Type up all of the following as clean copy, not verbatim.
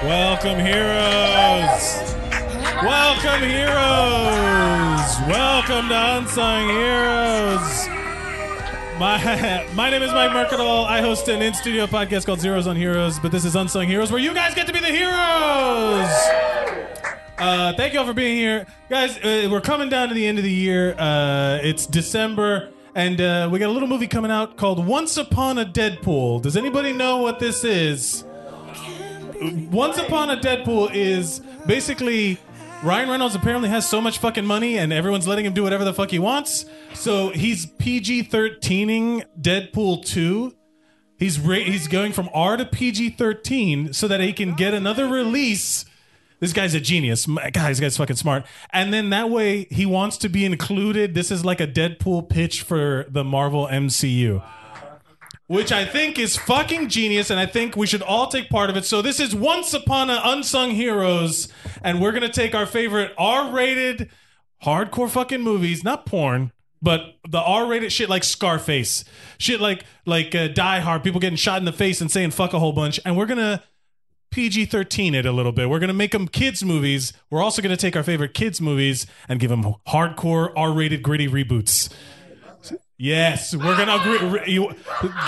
Welcome, heroes. Welcome, heroes. Welcome to Unsung Heroes. My name is Mike Mercadal. I host an in-studio podcast called Zeros on Heroes, but this is Unsung Heroes, where you guys get to be the heroes. Thank you all for being here. Guys, we're coming down to the end of the year. It's December, and we got a little movie coming out called Once Upon a Deadpool. Does anybody know what this is? Once Upon a Deadpool is basically Ryan Reynolds apparently has so much fucking money and everyone's letting him do whatever the fuck he wants. So he's PG-13ing Deadpool 2. He's going from R to PG-13 so that he can get another release. This guy's a genius. This guy's fucking smart. And then that way he wants to be included. This is like a Deadpool pitch for the Marvel MCU. Which I think is fucking genius, and I think we should all take part of it. So this is Once Upon a Unsung Heroes, and we're going to take our favorite R-rated, hardcore fucking movies, not porn, but the R-rated shit like Scarface, shit like Die Hard, people getting shot in the face and saying fuck a whole bunch, and we're going to PG-13 it a little bit. We're going to make them kids movies. We're also going to take our favorite kids movies and give them hardcore R-rated gritty reboots. Yes, we're gonna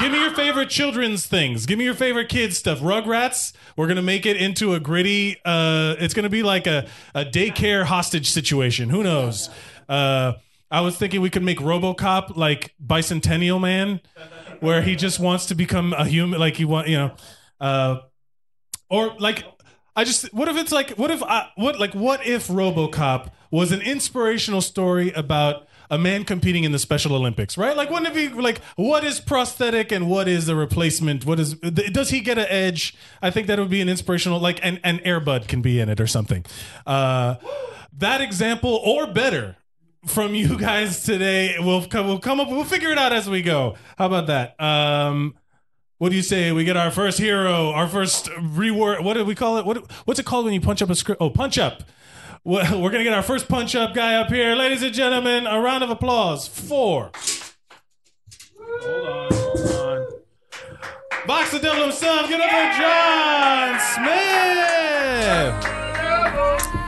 give me your favorite children's things. Give me your favorite kids stuff. Rugrats. We're gonna make it into a gritty. It's gonna be like a daycare hostage situation. Who knows? I was thinking we could make RoboCop like Bicentennial Man, where he just wants to become a human. Like or like what if it's like what if RoboCop was an inspirational story about a man competing in the Special Olympics, right? Like, wouldn't it be like, what is prosthetic and what is the replacement? Does he get an edge? I think that would be an inspirational, like, and Air Bud can be in it or something. That example or better from you guys today, we'll come up, we'll figure it out as we go. How about that? What do you say? We get our first hero, our first reword. What do we call it? What's it called when you punch up a script? Oh, punch up. We're going to get our first punch-up guy up here. Ladies and gentlemen, a round of applause for... Hold on. Box the Devil himself, get up for John Smith!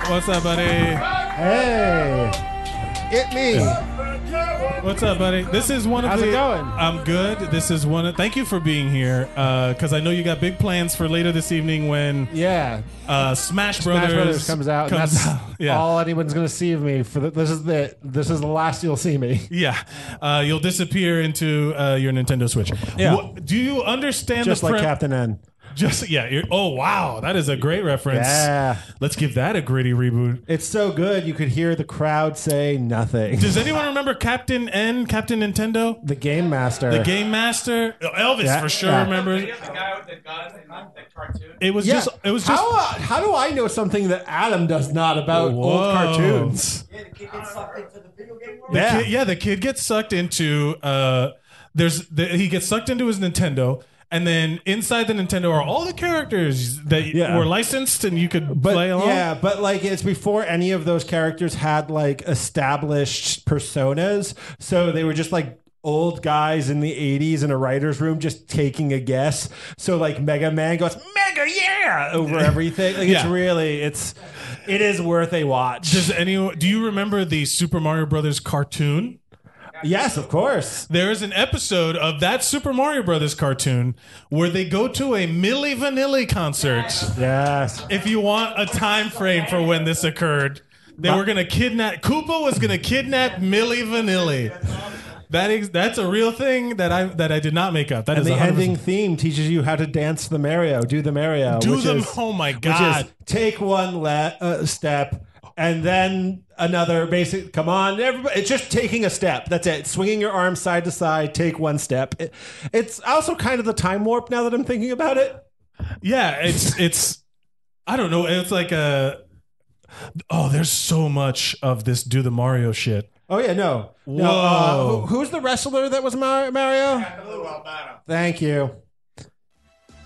What's up, buddy? Hey, it me. What's up, buddy? This is one of How's it going? I'm good. This is one of... Thank you for being here, because I know you got big plans for later this evening when... Yeah. Smash Brothers comes out. And that's all anyone's going to see of me. This is the last you'll see me. Yeah. You'll disappear into your Nintendo Switch. Yeah. Do you understand Just like Captain N. Oh, wow. That is a great reference. Yeah. Let's give that a gritty reboot. It's so good you could hear the crowd say nothing. Does anyone remember Captain Nintendo? The Game Master. The Game Master? Elvis for sure remembers. The guy with the gun and the cartoon. It was just How do I know something that Adam does not about old cartoons? Yeah, the kid gets sucked into the video game world. The kid gets sucked into he gets sucked into his Nintendo. And then inside the Nintendo are all the characters that were licensed and you could play along. Yeah, but like it's before any of those characters had like established personas. So they were just like old guys in the 80s in a writer's room just taking a guess. So like Mega Man goes, Mega, yeah, over everything. Like it is worth a watch. Do you remember the Super Mario Brothers cartoon? Yes, of course. There is an episode of that Super Mario Brothers cartoon where they go to a Milli Vanilli concert. Yes. If you want a time frame for when this occurred, they were going to kidnap... Koopa was going to kidnap Milli Vanilli. That's a real thing that I did not make up. That and is the 100%. ending theme teaches you how to dance the Mario. Do the Mario. Oh my God. Which is take one step... And then another basic, come on, everybody. It's just taking a step. That's it. Swinging your arms side to side, take one step. It's also kind of the time warp now that I'm thinking about it. Yeah, it's I don't know. It's like there's so much of this do the Mario shit. Oh, yeah, no. Whoa. Who's the wrestler that was Mario? Thank you.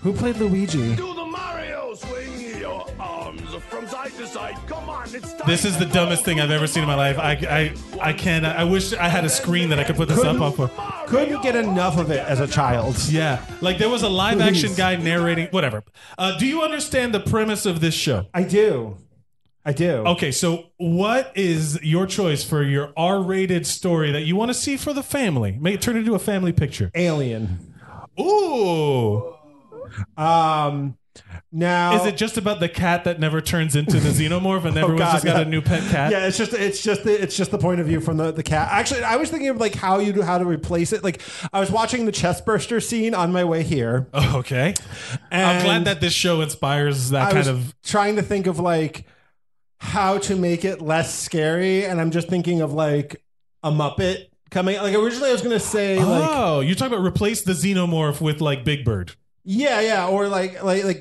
Who played Luigi? Do the Mario, swing your arms from side to side. Come on, it's time. This is the dumbest thing I've ever seen in my life. I can't. I wish I had a screen that I could put this up on for. Couldn't get enough of it as a child. Yeah, like there was a live action guy narrating. Whatever. Do you understand the premise of this show? I do. Okay, so what is your choice for your R-rated story that you want to see for the family? Make it turn into a family picture. Alien. Ooh. Now Is it just about the cat that never turns into the xenomorph and everyone's just got a new pet cat? Yeah, it's just the point of view from the cat. Actually, I was thinking of like how to replace it. Like I was watching the chestburster scene on my way here. Oh, okay. I'm glad that this show inspires that kind of trying to think of like how to make it less scary, and I'm just thinking of like a Muppet coming. Like originally I was gonna say you're talking about replace the xenomorph with like Big Bird. Yeah, or like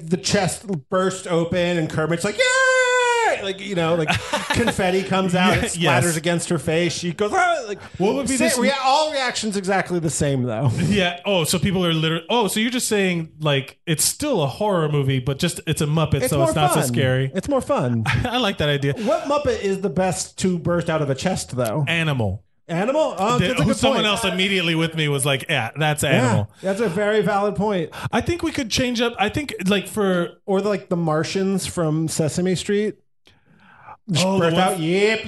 the chest burst open and Kermit's like, yeah, like like confetti comes out, it splatters against her face. She goes, like, what would be this? All reactions exactly the same though. Yeah. Oh, so people are literally. Oh, so you're just saying like it's still a horror movie, but just it's a Muppet, so it's not so scary. It's more fun. I like that idea. What Muppet is the best to burst out of a chest though? Animal. Oh, that's a good someone point. else immediately with me was like, yeah, that's Animal. Yeah, that's a very valid point. I think we could change up. I think like or like the Martians from Sesame Street. Burst out. Yep.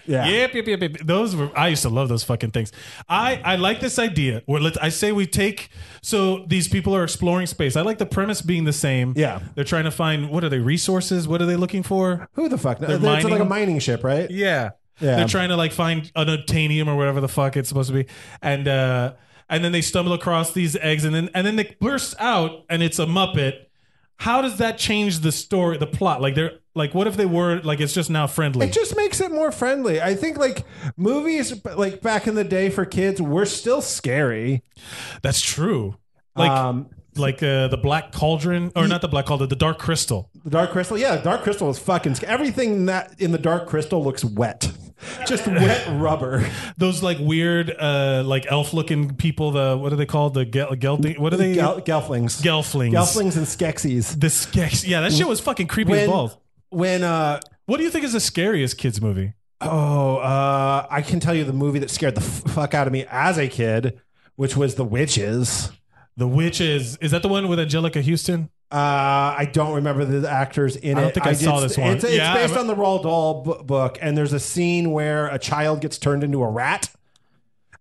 Yeah. Yep. Those were. I used to love those fucking things. I like this idea. Where I say we take. So these people are exploring space. I like the premise being the same. Yeah. They're trying to find, what are they, resources? What are they looking for? Who the fuck? They're It's like a mining ship, right? Yeah. They're trying to like find an unobtainium or whatever the fuck it's supposed to be, and then they stumble across these eggs, and then they burst out, and it's a Muppet. How does that change the story, the plot? Like they're like, what if they were like it's just now friendly? It just makes it more friendly. I think like movies like back in the day for kids were still scary. That's true. Like the Black Cauldron, or not the Black Cauldron, the Dark Crystal. The Dark Crystal, yeah, the Dark Crystal is fucking scary. Everything that in the Dark Crystal looks wet, just wet rubber. Those like weird, like elf-looking people. What are they called? The what are they? Gelflings. Gelflings and Skeksis. The Skeks. Yeah, that shit was fucking creepy as balls. What do you think is the scariest kids movie? I can tell you the movie that scared the fuck out of me as a kid, which was The Witches. The Witches. Is that the one with Angelica Houston? I don't remember the actors in it. I don't think I saw this one. It's based on the Roald Dahl book, and there's a scene where a child gets turned into a rat,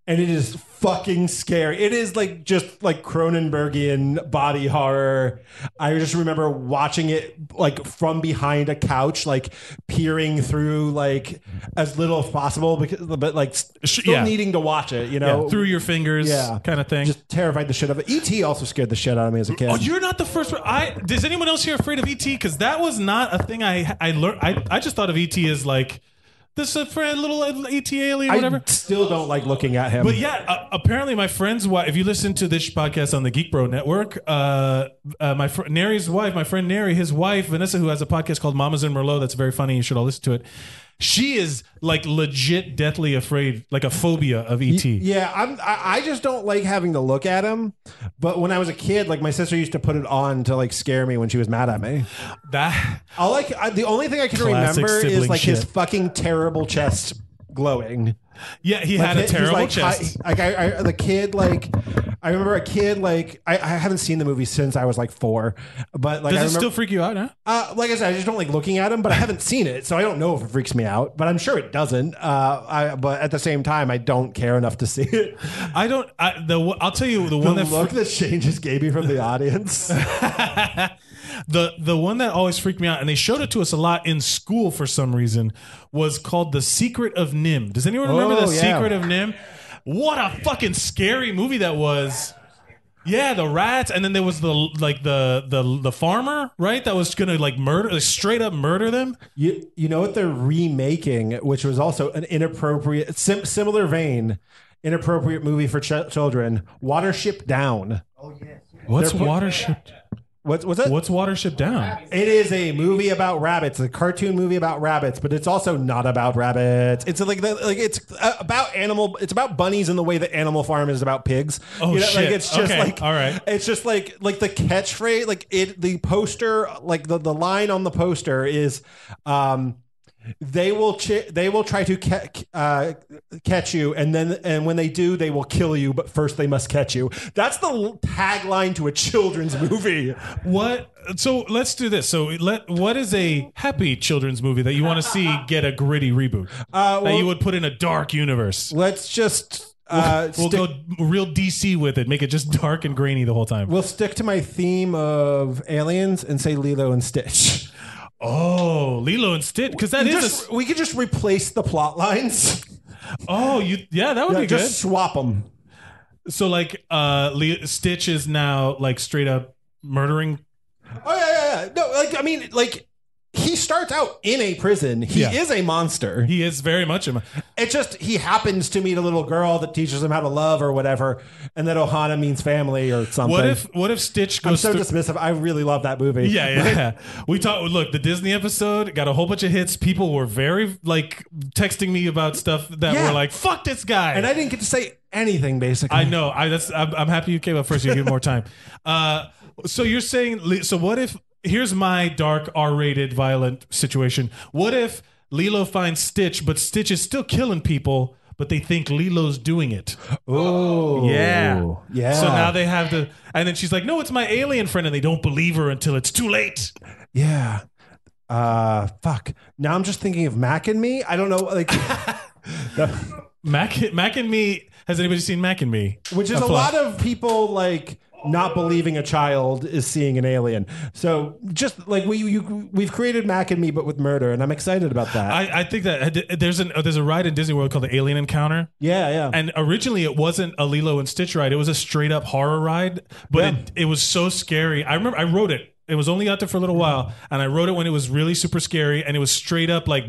and it is fucking scary. It is like just like Cronenbergian body horror. I just remember watching it like from behind a couch, like peering through like as little as possible, but like still needing to watch it, through your fingers, kind of thing. Just terrified the shit out of it. E.T. also scared the shit out of me as a kid. Oh, you're not the first one. Is anyone else here afraid of E.T.? Because that was not a thing I learned. I just thought of E.T. as like this little ET alien, whatever. I still don't like looking at him. But yeah, apparently my friend's wife, if you listen to this podcast on the Geek Bro Network, Nary's wife, my friend Nary, his wife, Vanessa, who has a podcast called Mamas and Merlot, that's very funny. You should all listen to it. She is like legit deathly afraid, like a phobia of ET. Yeah, I just don't like having to look at him. But when I was a kid, like my sister used to put it on to like scare me when she was mad at me. The only thing I can remember is like his fucking terrible chest glowing. Yeah, he had a terrible chest. I remember a kid like I haven't seen the movie since I was like 4, but like does it still freak you out? Huh? Like I said, I just don't like looking at him, but I haven't seen it, so I don't know if it freaks me out. But I'm sure it doesn't. But at the same time, I don't care enough to see it. I'll tell you the one that Shane just gave me from the audience. The one that always freaked me out, and they showed it to us a lot in school for some reason, was called The Secret of Nim. Does anyone remember The Secret of Nim? What a fucking scary movie that was. Yeah, the rats, and then there was the farmer, right? That was gonna like murder, like straight up murder them. You know what they're remaking, which was also an inappropriate, similar vein, inappropriate movie for children. Watership Down. Oh yes. What's Watership? What's it? What's Watership Down? It is a movie about rabbits, a cartoon movie about rabbits, but it's also not about rabbits. It's it's about animal. It's about bunnies in the way that Animal Farm is about pigs. Oh shit! Like it's just okay. All right. It's just like the catchphrase, the poster, like the line on the poster is. They will try to catch you, and when they do, they will kill you. But first, they must catch you. That's the tagline to a children's movie. What? So let's do this. So what is a happy children's movie that you want to see get a gritty reboot that you would put in a dark universe? Let's just. We'll go real DC with it. Make it just dark and grainy the whole time. We'll stick to my theme of aliens and say Lilo and Stitch. Oh, Lilo and Stitch, because we could just replace the plot lines. Oh, that would be good. Just swap them. So like, Stitch is now like straight up murdering. Oh yeah. No, like I mean, like he starts out in a prison. He is a monster. He is very much a monster. It's just he happens to meet a little girl that teaches him how to love or whatever, and that Ohana means family or something. What if Stitch goes? I'm so dismissive. I really love that movie. Yeah. We talked. Look, the Disney episode got a whole bunch of hits. People were very like texting me about stuff that were like, "Fuck this guy," and I didn't get to say anything. Basically, I know. I'm happy you came up first. You get more time. So you're saying? So what if? Here's my dark R-rated violent situation. What if Lilo finds Stitch, but Stitch is still killing people, but they think Lilo's doing it? Oh, yeah. So now they have and then she's like, "No, it's my alien friend," and they don't believe her until it's too late. Yeah. Fuck. Now I'm just thinking of Mac and Me. I don't know, like Mac and Me. Has anybody seen Mac and Me? Which is a lot of people like. Not believing a child is seeing an alien. So just like we've created Mac and Me, but with murder, and I'm excited about that. I think that there's a ride in Disney World called the Alien Encounter. Yeah. And originally it wasn't a Lilo and Stitch ride; it was a straight up horror ride. But it was so scary. I remember I wrote it. It was only out there for a little while, and I wrote it when it was really super scary, and it was straight up like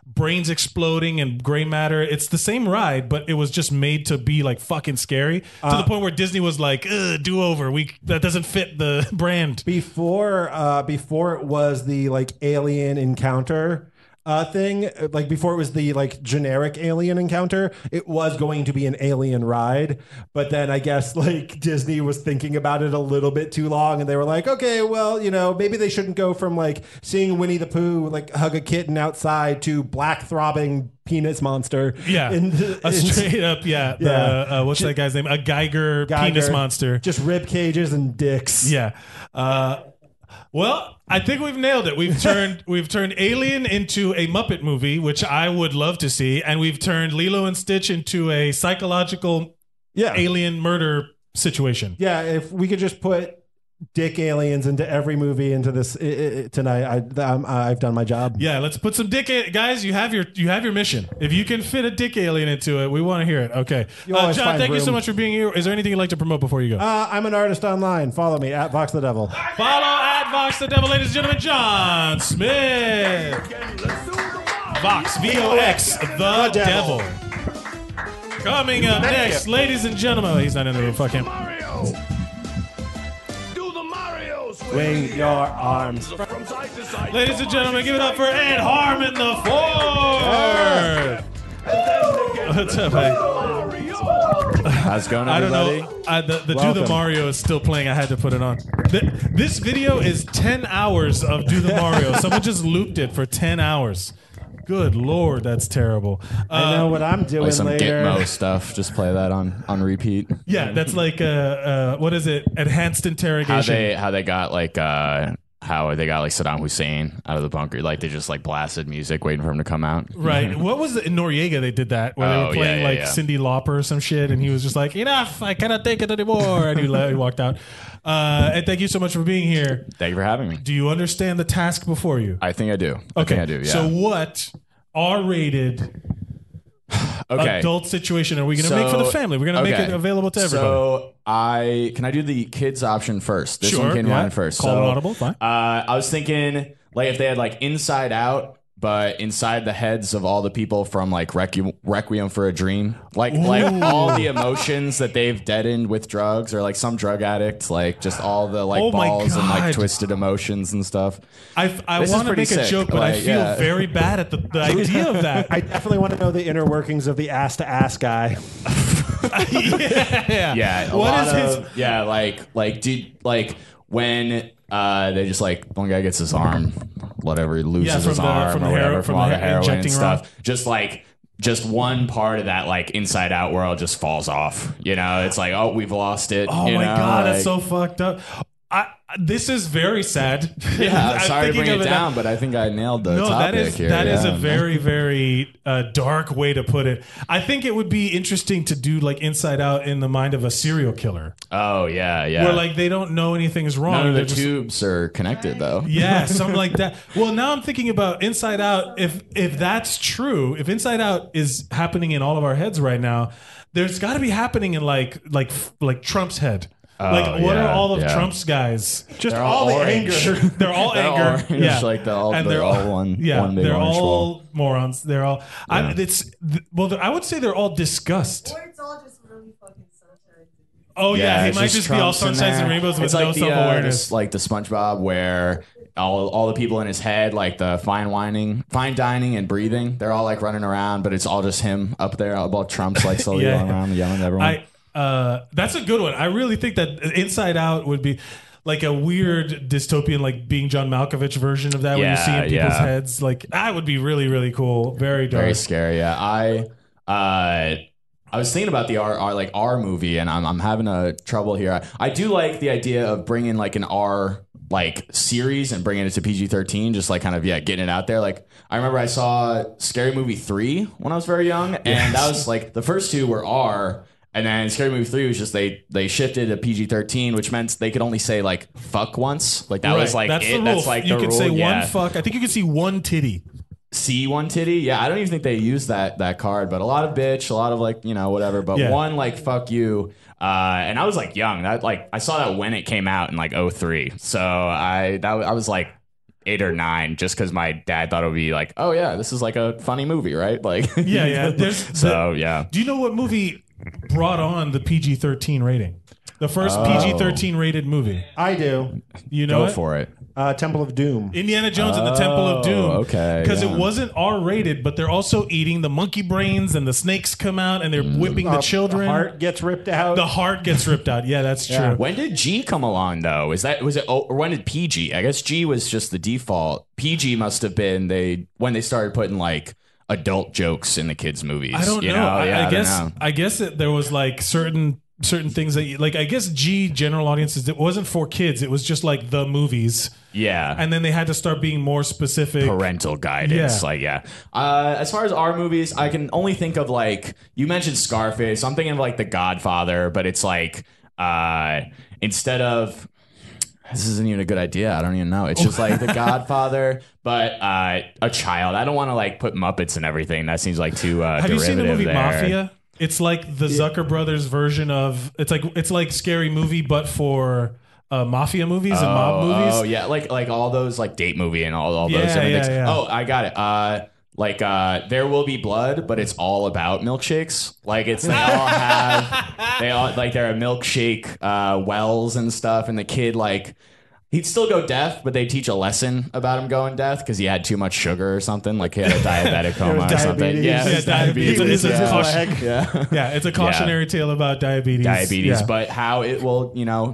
brains exploding and gray matter. It's the same ride, but it was just made to be like fucking scary to the point where Disney was like, "Do over. That doesn't fit the brand." Before it was the like Alien Encounter thing, like before it was the like generic Alien Encounter, it was going to be an alien ride, but then I guess like Disney was thinking about it a little bit too long, and they were like, okay, well, maybe they shouldn't go from like seeing Winnie the Pooh like hug a kitten outside to black throbbing penis monster. Yeah, straight up. Yeah, what's that guy's name? A Geiger penis monster. Just rib cages and dicks. Yeah. Well, I think we've nailed it. We've turned Alien into a Muppet movie, which I would love to see, and we've turned Lilo and Stitch into a psychological alien murder situation. Yeah, if we could just put dick aliens into every movie into this tonight, I've done my job. Yeah, let's put some dick guys. You have your mission. If you can fit a dick alien into it, we want to hear it. Okay, John, thank you so much for being here. Is there anything you'd like to promote before you go? I'm an artist online. Follow me at Vox the Devil. Follow at Vox the Devil, ladies and gentlemen. John Smith. Vox VOX the Devil. Coming up next, ladies and gentlemen. Oh, he's not in the room. Fuck him. Swing your arms from side to side. Ladies and gentlemen, give it up for Ed Harmon the Fourth. What's up, hey? How's it going, everybody? I don't know. The Do the Mario is still playing. I had to put it on. This video is 10 hours of Do the Mario. Someone just looped it for 10 hours. Good Lord, that's terrible. I know what I'm doing like some later. Gitmo stuff. Just play that on repeat. Yeah, that's like what is it? Enhanced interrogation. How they got like Saddam Hussein out of the bunker. Like they just like blasted music waiting for him to come out. Right. What was it in Noriega? They did that where they were playing Cyndi Lauper or some shit, and he was just like, "Enough! I cannot take it anymore," and he walked out. And thank you so much for being here. Thank you for having me. Do you understand the task before you? I think I do. Okay. I think I do. Yeah. So what R-rated adult situation are we going to make for the family? We're going to make it available to everybody. So can I do the kids option first? This one came in mind first. Call an audible. Fine. I was thinking like if they had like Inside Out, but inside the heads of all the people from like Requiem for a Dream, like all the emotions that they've deadened with drugs, or like some drug addict, like just all the like balls and like twisted emotions and stuff. I want to make a joke, but I feel very bad at the idea of that. I definitely want to know the inner workings of the ass to ass guy. Yeah. What is his? Yeah, like when they just like one guy gets his arm, whatever, he loses his arm or whatever from all the heroin and stuff. Just one part of that like Inside Out world just falls off. You know, it's like, oh, we've lost it. Oh my God, that's so fucked up. This is very sad. Yeah, I'm sorry to bring it down, but I think I nailed the topic here. That is a very, very dark way to put it. I think it would be interesting to do like Inside Out in the mind of a serial killer. Oh, yeah. Where like they don't know anything is wrong. None of the tubes are connected, though. Yeah, something like that. Well, now I'm thinking about Inside Out. If that's true, if Inside Out is happening in all of our heads right now, there's got to be happening in like Trump's head. Like, what are all of Trump's guys? Just all the anger. They're all anger. Orange, yeah, like they're all one big they're orange all ball. morons. They're all. Yeah. I would say they're all disgust. Or it's all just really fucking sunshine. Oh yeah, he might it's just be all Trump's in sunshines there. and rainbows with It's no like self-awareness. like the SpongeBob where all the people in his head, like the fine dining and breathing, they're all like running around, but it's all just him up there about Trump's like slowly going around yelling at everyone. That's a good one. I really think that Inside Out would be like a weird dystopian, like being John Malkovich version of that, where you see in people's heads. Like that would be really, really cool. Very dark, very scary. Yeah, I was thinking about the R movie, and I'm having a trouble here. I do like the idea of bringing like an R like series and bringing it to PG-13, just like kind of getting it out there. Like I remember I saw Scary Movie 3 when I was very young, and that was like the first two were R. And then Scary Movie 3 was just they shifted to PG-13, which meant they could only say like fuck once. Like that was like that's it. The rule. That's like you the could rule. say one fuck. I think you could see one titty. See one titty? Yeah, I don't even think they used that card, but a lot of bitch, a lot of like, whatever. But one like fuck you. And I was like young. That like I saw that when it came out in like 2003. So I was like 8 or 9, just because my dad thought it would be like, oh yeah, this is like a funny movie, right? Like yeah. Do you know what movie brought on the PG-13 rating? The first PG-13 rated movie. I do. You know Go for it. Temple of Doom. Indiana Jones and the Temple of Doom. Okay. Because it wasn't R-rated, but they're also eating the monkey brains and the snakes come out and they're whipping the children. The heart gets ripped out. The heart gets ripped out. Yeah, that's true. When did G come along though? Was it or when did PG? I guess G was just the default. PG must have been when they started putting like adult jokes in the kids' movies. I don't know. I guess that there was like certain things that like I guess G general audiences, it wasn't for kids, it was just like the movies. Yeah. And then they had to start being more specific. Parental guidance. As far as our movies, I can only think of like, you mentioned Scarface. I'm thinking of like The Godfather, but it's like instead of, this isn't even a good idea. I don't even know. It's just like The Godfather, but a child. I don't want to like put Muppets and everything. That seems like too Have you seen the movie there. Mafia? It's like the Zucker brothers version of it's like Scary Movie, but for mafia movies and mob movies. Oh yeah, like all those like Date Movie and all those different things. Yeah. Oh, I got it. There Will Be Blood, but it's all about milkshakes. Like they're a milkshake wells and stuff, and the kid like. He'd still go deaf, but they teach a lesson about him going deaf because he had too much sugar or something. Like he had a diabetic coma or something. Yeah, diabetes. Yeah, it's a cautionary tale about diabetes. But how it will,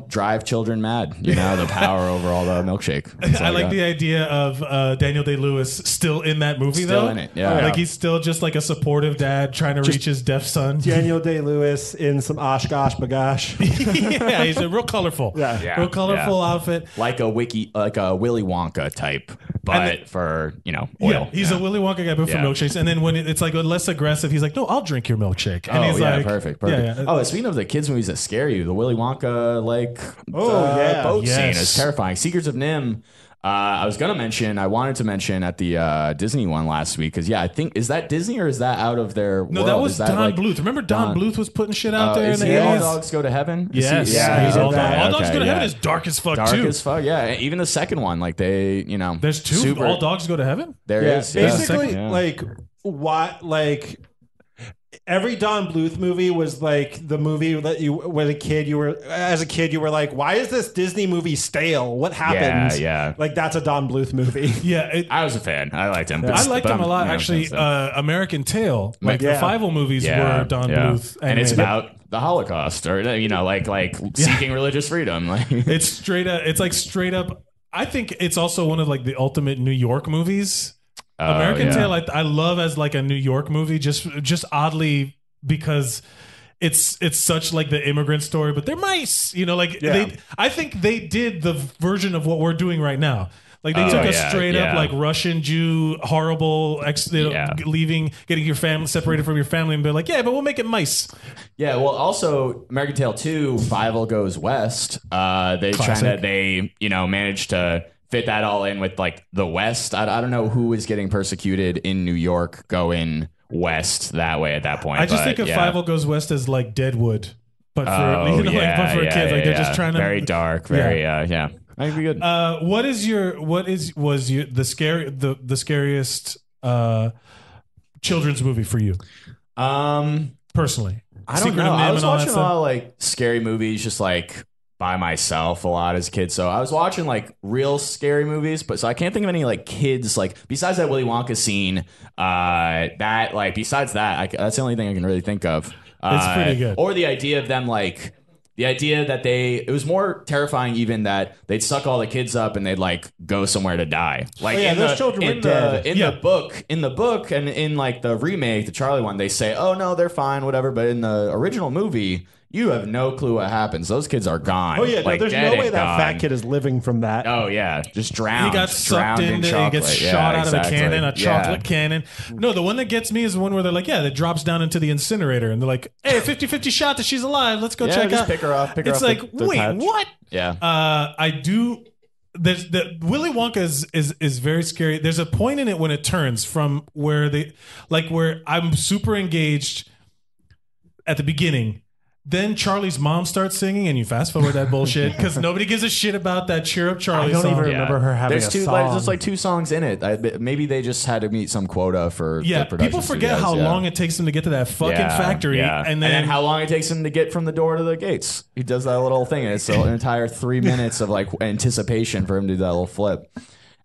drive children mad. The power over all the milkshake. I like the idea of Daniel Day-Lewis still in that movie, still though. In it, yeah. Like he's still just like a supportive dad trying to reach his deaf son. Daniel Day-Lewis in some Oshkosh bagosh. Yeah, he's a real colorful. Real colorful outfit. Like a Willy Wonka type, but for oil. Yeah, he's a Willy Wonka guy, but for milkshakes. And then when it's like less aggressive, he's like, "No, I'll drink your milkshake." And he's like, perfect. Yeah. Oh, speaking of the kids movies that scare you, the Willy Wonka boat scene is terrifying. Secrets of NIMH. I wanted to mention at the Disney one last week because I think is that Disney or is that out of their No, world? that was Is that Don like, Bluth. Remember Don Bluth was putting shit out there in is the he All 80s? Dogs Go to Heaven? Yes. He's All okay, Dogs Go to Heaven yeah. is dark as fuck Dark too. as fuck, yeah. Even the second one, like they, There's two. super- All Dogs Go to Heaven? There is Basically, yeah. like what, like every Don Bluth movie was like the movie that you, as a kid, you were like, why is this Disney movie stale? What happened? Yeah. Like that's a Don Bluth movie. Yeah. I was a fan. I liked him. I liked But him a lot, I'm- actually. American Tail, like the Yeah. Fievel movies were Don Bluth, and it's animated. about the Holocaust, or like seeking religious freedom. Like It's straight up. It's like straight up. I think it's also one of like the ultimate New York movies. American yeah. Tail, I love as like a New York movie, just oddly because it's such like the immigrant story, but they're mice, I think they did the version of what we're doing right now. Like they took a straight up like Russian Jew, horrible, leaving, getting your family separated from your family, and be like, yeah, but we'll make it mice. Yeah, well, also American Tail 2, Fievel Goes West. They managed to fit that all in with like the West. I don't know who is getting persecuted in New York going west that way at that point. I just think of Fievel Goes West as like Deadwood, but for but for kids, like they're just trying to very dark, very I think be good. Was the scariest children's movie for you? Personally, I don't know. I was watching a lot of like scary movies, just like by myself a lot as a kid. So I was watching like real scary movies, but so I can't think of any like kids like besides that Willy Wonka scene. Besides that, that's the only thing I can really think of. It's pretty good. Or the idea of them like. The idea that it was more terrifying even that they'd suck all the kids up and they'd like go somewhere to die. Like those children were dead. In the book and in like the remake, the Charlie one, they say, oh no, they're fine, whatever. But in the original movie, you have no clue what happens. Those kids are gone. Oh yeah, like, there's dead no way and that gone. fat kid is living from that. Oh yeah, just drowned. He got sucked drowned in into. He chocolate. gets shot out of a cannon, a chocolate Yeah. cannon. No, the one that gets me is the one where they're like, that drops down into the incinerator, and they're like, hey, 50-50 shot that she's alive. Let's go Yeah, check just out. pick her up. It's like, the wait, patch. what? Yeah. I do. There's the Willy Wonka is very scary. There's a point in it when it turns from where I'm super engaged at the beginning. Then Charlie's mom starts singing, and you fast forward that bullshit because nobody gives a shit about that Cheer Up Charlie I don't song. even remember her having There's a song. There's like two songs in it. Maybe they just had to meet some quota for the production people forget studios, how yeah. long it takes them to get to that fucking factory, yeah. and then how long it takes him to get from the door to the gates. He does that little thing, and it's an entire 3 minutes of like anticipation for him to do that little flip.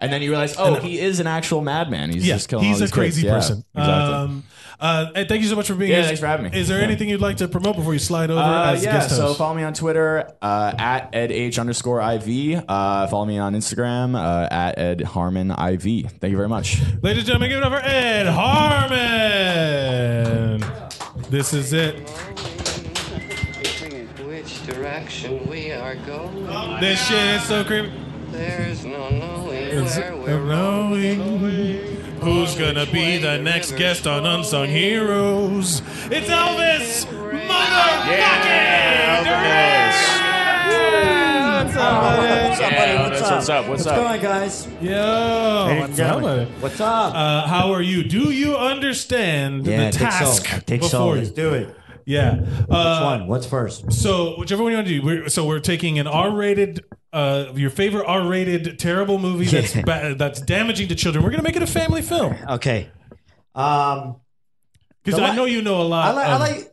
And then you realize, he is an actual madman. He's just killing all he's these a crazy kids. person. Yeah, exactly. And thank you so much for being here. Thanks for having me. Is there anything you'd like to promote before you slide over as guest host? So follow me on Twitter at @EdH_IV. Follow me on Instagram at EdHarmonIV. Thank you very much. Ladies and gentlemen, give it up for Ed Harmon. This is it. Which direction we are going? This shit is so creepy. There's no knowing It's where we're knowing who's gonna be the next guest on Unsung Heroes. It's Elvis motherfucking What's up? What's going, guys? Yo, what's up, buddy? What's up? How are you? Do you understand the task before you? Do it. Yeah. Which one? What's first? So whichever one you want to do. We're taking an R-rated, your favorite R-rated terrible movie that's damaging to children. We're gonna make it a family film Okay. because I know you know a lot.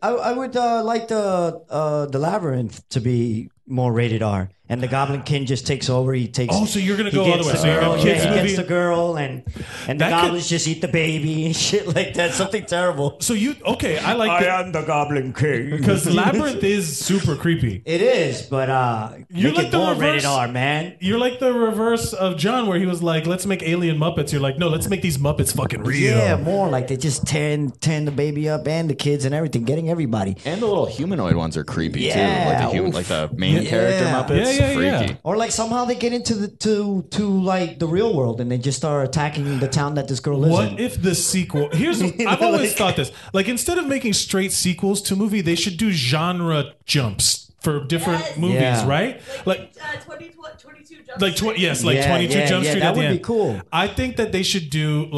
I would like the Labyrinth to be more rated R, and the Goblin King just takes over. He takes. Oh, so you're gonna he go all gets the way. So the you're girl, gonna kids he movie. gets the girl, and the That could- goblins just eat the baby and shit like that. Something terrible. So I like am the Goblin King. because Labyrinth is super creepy. It is, but You're make like it the more reverse- rated R, man. You're like the reverse of John, where he was like, "Let's make alien Muppets." You're like, "No, let's make these Muppets fucking real." Yeah, more like they just tearing the baby up and the kids and everything, getting everybody. And the little humanoid ones are creepy Yeah, too. Like the main character Yeah. Muppets, Yeah, freaky. Or like somehow they get into to like the real world and they just start attacking the town that this girl lives What in. if the sequel? I've always thought this. Like, instead of making straight sequels to movie, they should do genre jumps for different movies, Yeah. right? Like 22 Jump like Street. yes, like Yeah, 22 yeah, Jump yeah, Street that at the would end. be cool. I think that they should do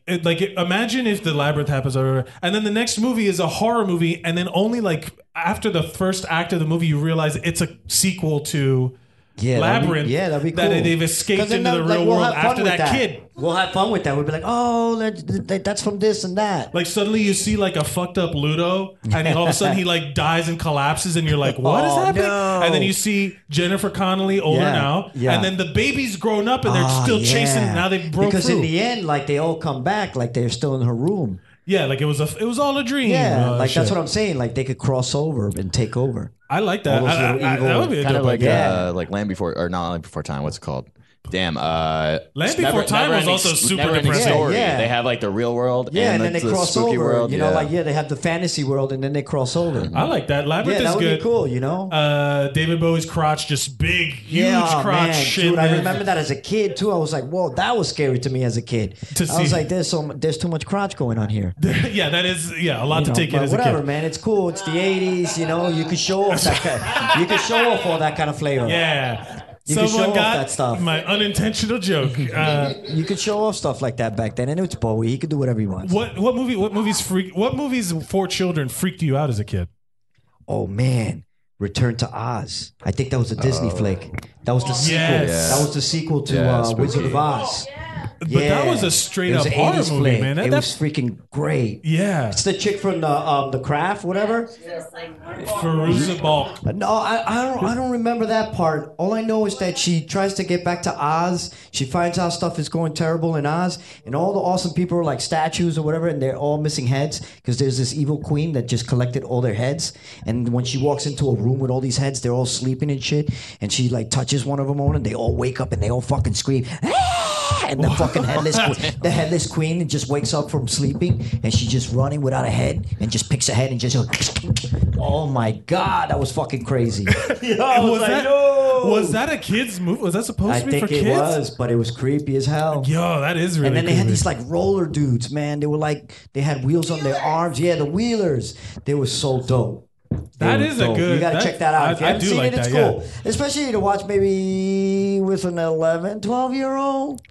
imagine if the Labyrinth happens over, and then the next movie is a horror movie, and then only like after the first act of the movie you realize it's a sequel to Labyrinth. That'd be cool. That they've escaped 'Cause then into the like, real we'll world have fun after with that kid. We'll have fun with that. We'll be like, oh, that's from this and that. Like suddenly you see like a fucked up Ludo, and all of a sudden he like dies and collapses, and you're like, "What is Oh, happening?" no. And then you see Jennifer Connelly older Yeah, now, yeah. and then the baby's grown up, and they're Oh, still yeah. chasing. Now they broke because through. in the end, like they all come back, like they're still in her room. Yeah, like it was all a dream. Yeah, like that's shit. what I'm saying. Like they could cross over and take over. I like that. all those little evil- that would be a Kind dope of like idea. like Land Before, or not Land Before Time. What's it called? Damn. Land Before Time was also super never-ending depressing. story. Yeah. They have like the real world. Yeah, and the, then they the cross spooky over. world. You know, like they have the fantasy world, and then they cross over. I like that. Labyrinth Yeah, that is would good. be cool. You know. David Bowie's crotch, just big, huge Yeah, crotch man, shit. dude, I man. remember that as a kid too. I was like, "Whoa, that was scary to me as a kid." To I was see. like, "There's too much crotch going on here." Yeah, that is a lot to You know, take in but as a whatever, kid. man. It's cool. It's the '80s. You know, you could show off you could show off all that kind of flavor. Yeah. You can show Someone off got that stuff. my unintentional joke. You could show off stuff like that back then, and it's Bowie. He could do whatever he wants. What movies for children freaked you out as a kid? Oh man, Return to Oz. I think that was a Disney flick. That was the sequel. Yes. That was the sequel to Yeah, spooky. Wizard of Oz. But that was a straight It was up an horror 80s movie, flick. man. It That- was freaking great. yeah. It's the chick from the Craft, whatever. Fairuza Balk. No, I don't remember that part. All I know is that she tries to get back to Oz. She finds out stuff is going terrible in Oz, and all the awesome people are like statues or whatever, and they're all missing heads because there's this evil queen that just collected all their heads. And when she walks into a room with all these heads, they're all sleeping and shit. And she like touches one of them on, and they all wake up and they all fucking scream. "Ah!" And the fucking headless queen just wakes up from sleeping, and she's just running without a head, and just picks a head and just. Oh my god, that was fucking crazy. Was that a kid's movie? Was that supposed I to be think for it kids? was, but it was creepy as hell. Yo, that is really And then they had creepy. these like roller dudes, man. They were like, they had wheels on their arms. Yeah, the Wheelers. They were so dope. That They were is a dope. good- You got to that- check that out. If you I haven't do seen like it, it's that, cool. Especially to watch maybe with an 11, 12-year-old.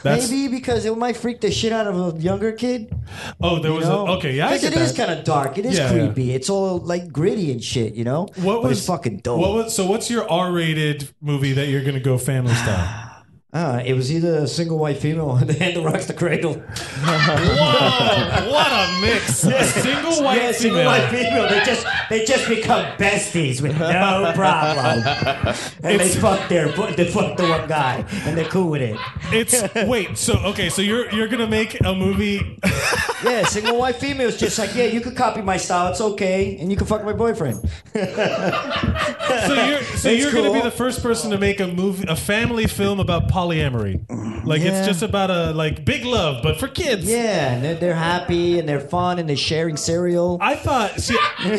That's- Maybe because it might freak the shit out of a younger kid. Oh, there You was know? okay. Yeah, I Because get it is that. kind of dark. It is Yeah, creepy. It's all like gritty and shit, you know? What but was it's fucking dope. So what's your R-rated movie that you're gonna go family style? It was either a single white female or The Hand That Rocks the Cradle. Whoa, what a mix! Single white Yeah, single female. white female. They just become besties with no problem, and they fuck the one guy, and they're cool with it. It's wait. So okay. So you're gonna make a movie. Yeah, single white female is just like, yeah, you could copy my style, it's okay, and you can fuck my boyfriend. So you're gonna be cool. the first person to make a family film about polyamory. Like Yeah. it's just about a like big love, but for kids. Yeah, and they're happy and they're fun and they're sharing cereal. I thought. See, You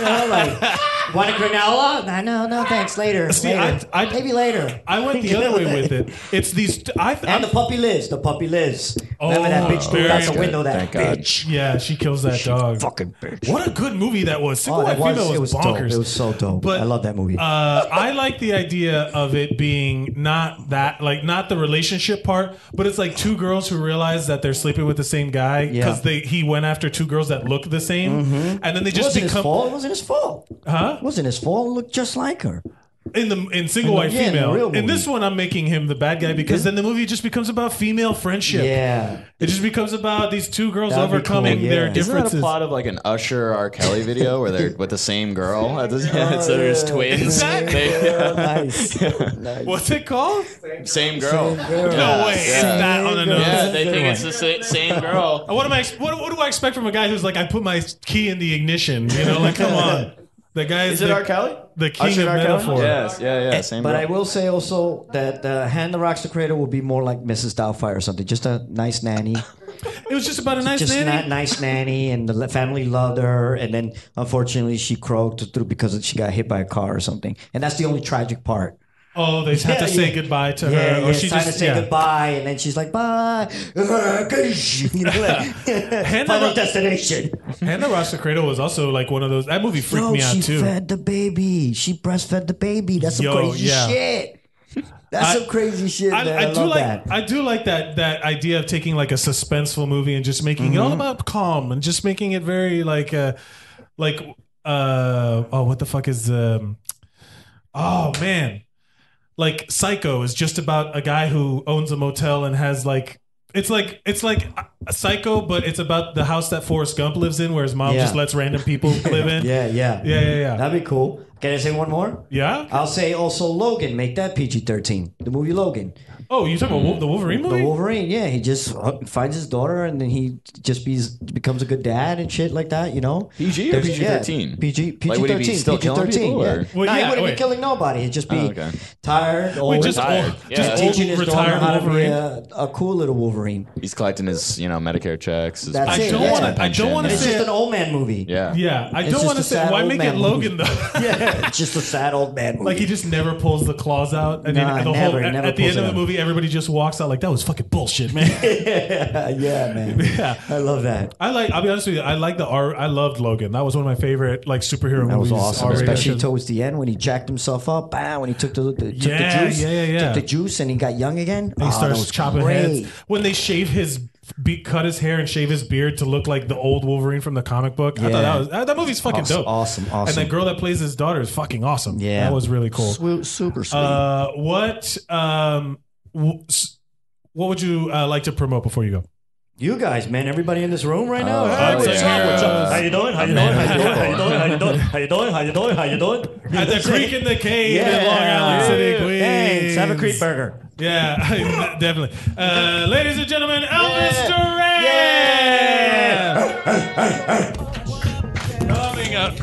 know, like, want a granola? No, thanks. Later. See, later. I- Maybe later. I went the other way with it. It's these. And the puppy Liz. The puppy Liz. Remember that bitch very threw out the good. window? That Thank God. bitch. Yeah, she kills that dog. Fucking bitch. What a good movie that was. Single Oh, White Female it was was bonkers. dope. It was so dope. But, I love that movie. I like the idea of it being not the relationship part, but it's like two girls who realize that they're sleeping with the same guy because he went after two girls that look the same, and then they It just wasn't his become fault. It wasn't his fault. huh It wasn't his fault. It looked just like her. in Single White in the Female. real In movie. this one, I'm making him the bad guy because then the movie just becomes about female friendship. Yeah. It just becomes about these two girls That'd be overcoming cool, their yeah. Isn't that a differences. plot of like an Usher R. Kelly video where they're with the same girl? So there's twins. Is that- Nice. Nice. What's it called? Same girl. No way. It's that on the nose. Yeah, they think it's the same girl. What do I expect from a guy who's like, I put my key in the ignition? You know, like, come on. The guy Is it R. Kelly? The king Usher of and R. Kelly? metaphor. Yes, yeah, same But girl. I will say also that Hand That Rocks the Cradle will be more like Mrs. Doubtfire or something. Just a nice nanny. It was just about a nice Just nanny. nice nanny, and the family loved her. And then, unfortunately, she croaked through because she got hit by a car or something. And that's the only tragic part. Oh, they had to say goodbye to her. Yeah, Or it's she time just to say goodbye, and then she's like, bye. You know, like, Final destination. Hannah Rocks the Cradle was also like one of those. That movie freaked me out she too. fed the baby. She breastfed the baby. That's some crazy shit. That's some crazy shit, man. I love that. I do like that idea of taking like a suspenseful movie and just making it all about calm and just making it very what the fuck is oh man. Like Psycho is just about a guy who owns a motel and has like it's like a Psycho, but it's about the house that Forrest Gump lives in, where his mom just lets random people live in. Yeah. That'd be cool. Can I say one more? Yeah. I'll say also Logan. Make that PG-13. The movie Logan. Oh, you talking about the Wolverine movie? The Wolverine, yeah. He just finds his daughter, and then he just becomes a good dad and shit like that. You know. PG or PG-13? Yeah, PG-13. Like, would he be still killing people, Yeah. or? Well, he wouldn't be killing nobody. He'd just be tired, old, just Retired. just teaching his daughter retired how to be Wolverine. a cool little Wolverine. He's collecting his, Medicare checks. His That's I it, don't yeah. want to. I don't want to It's say just an old man movie. Yeah. Yeah, I It's don't just want to a say. sad Why old make man it Logan movie. though? Yeah, it's just a sad old man movie. Like he just never pulls the claws out, and Nah, then never at the pulls end of it the out. movie, everybody just walks out like that was fucking bullshit, man. yeah, man. Yeah. I love that. I'll be honest with you. I like the art. I loved Logan. That was one of my favorite like superhero That was movies. awesome, R-rated. especially towards the end when he jacked himself up. Bam! When he took the juice, Yeah. took the juice, and he got young again. And he that starts was chopping great. heads. When they shave cut his hair and shave his beard to look like the old Wolverine from the comic book. I thought that movie's fucking dope. Awesome. And the girl that plays his daughter is fucking awesome. Yeah, that was really cool. Super sweet. What would you like to promote before you go? You guys, man, everybody in this room right now. Oh, Hey, what's yeah. up? What's up? How you doing? How you doing? How you doing? How you doing? How you doing? How you doing? How you doing? How you doing? At the Creek in the Cave Yeah. in Long Island City, Queens. Thanks. Have a Creek burger. Yeah, definitely. Ladies and gentlemen, Elvis Duran. Coming up,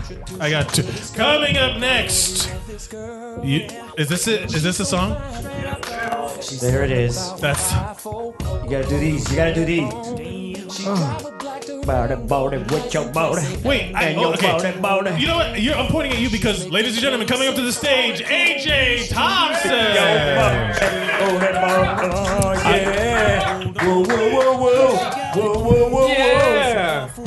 I got two. Coming up next. Is this it? Is this a song? There it is. That's. You gotta do these. You gotta do these. Body with your body. Wait, And your okay. body. You know what? I'm pointing at you because, ladies and gentlemen, coming up to the stage, AJ Thompson. Yeah.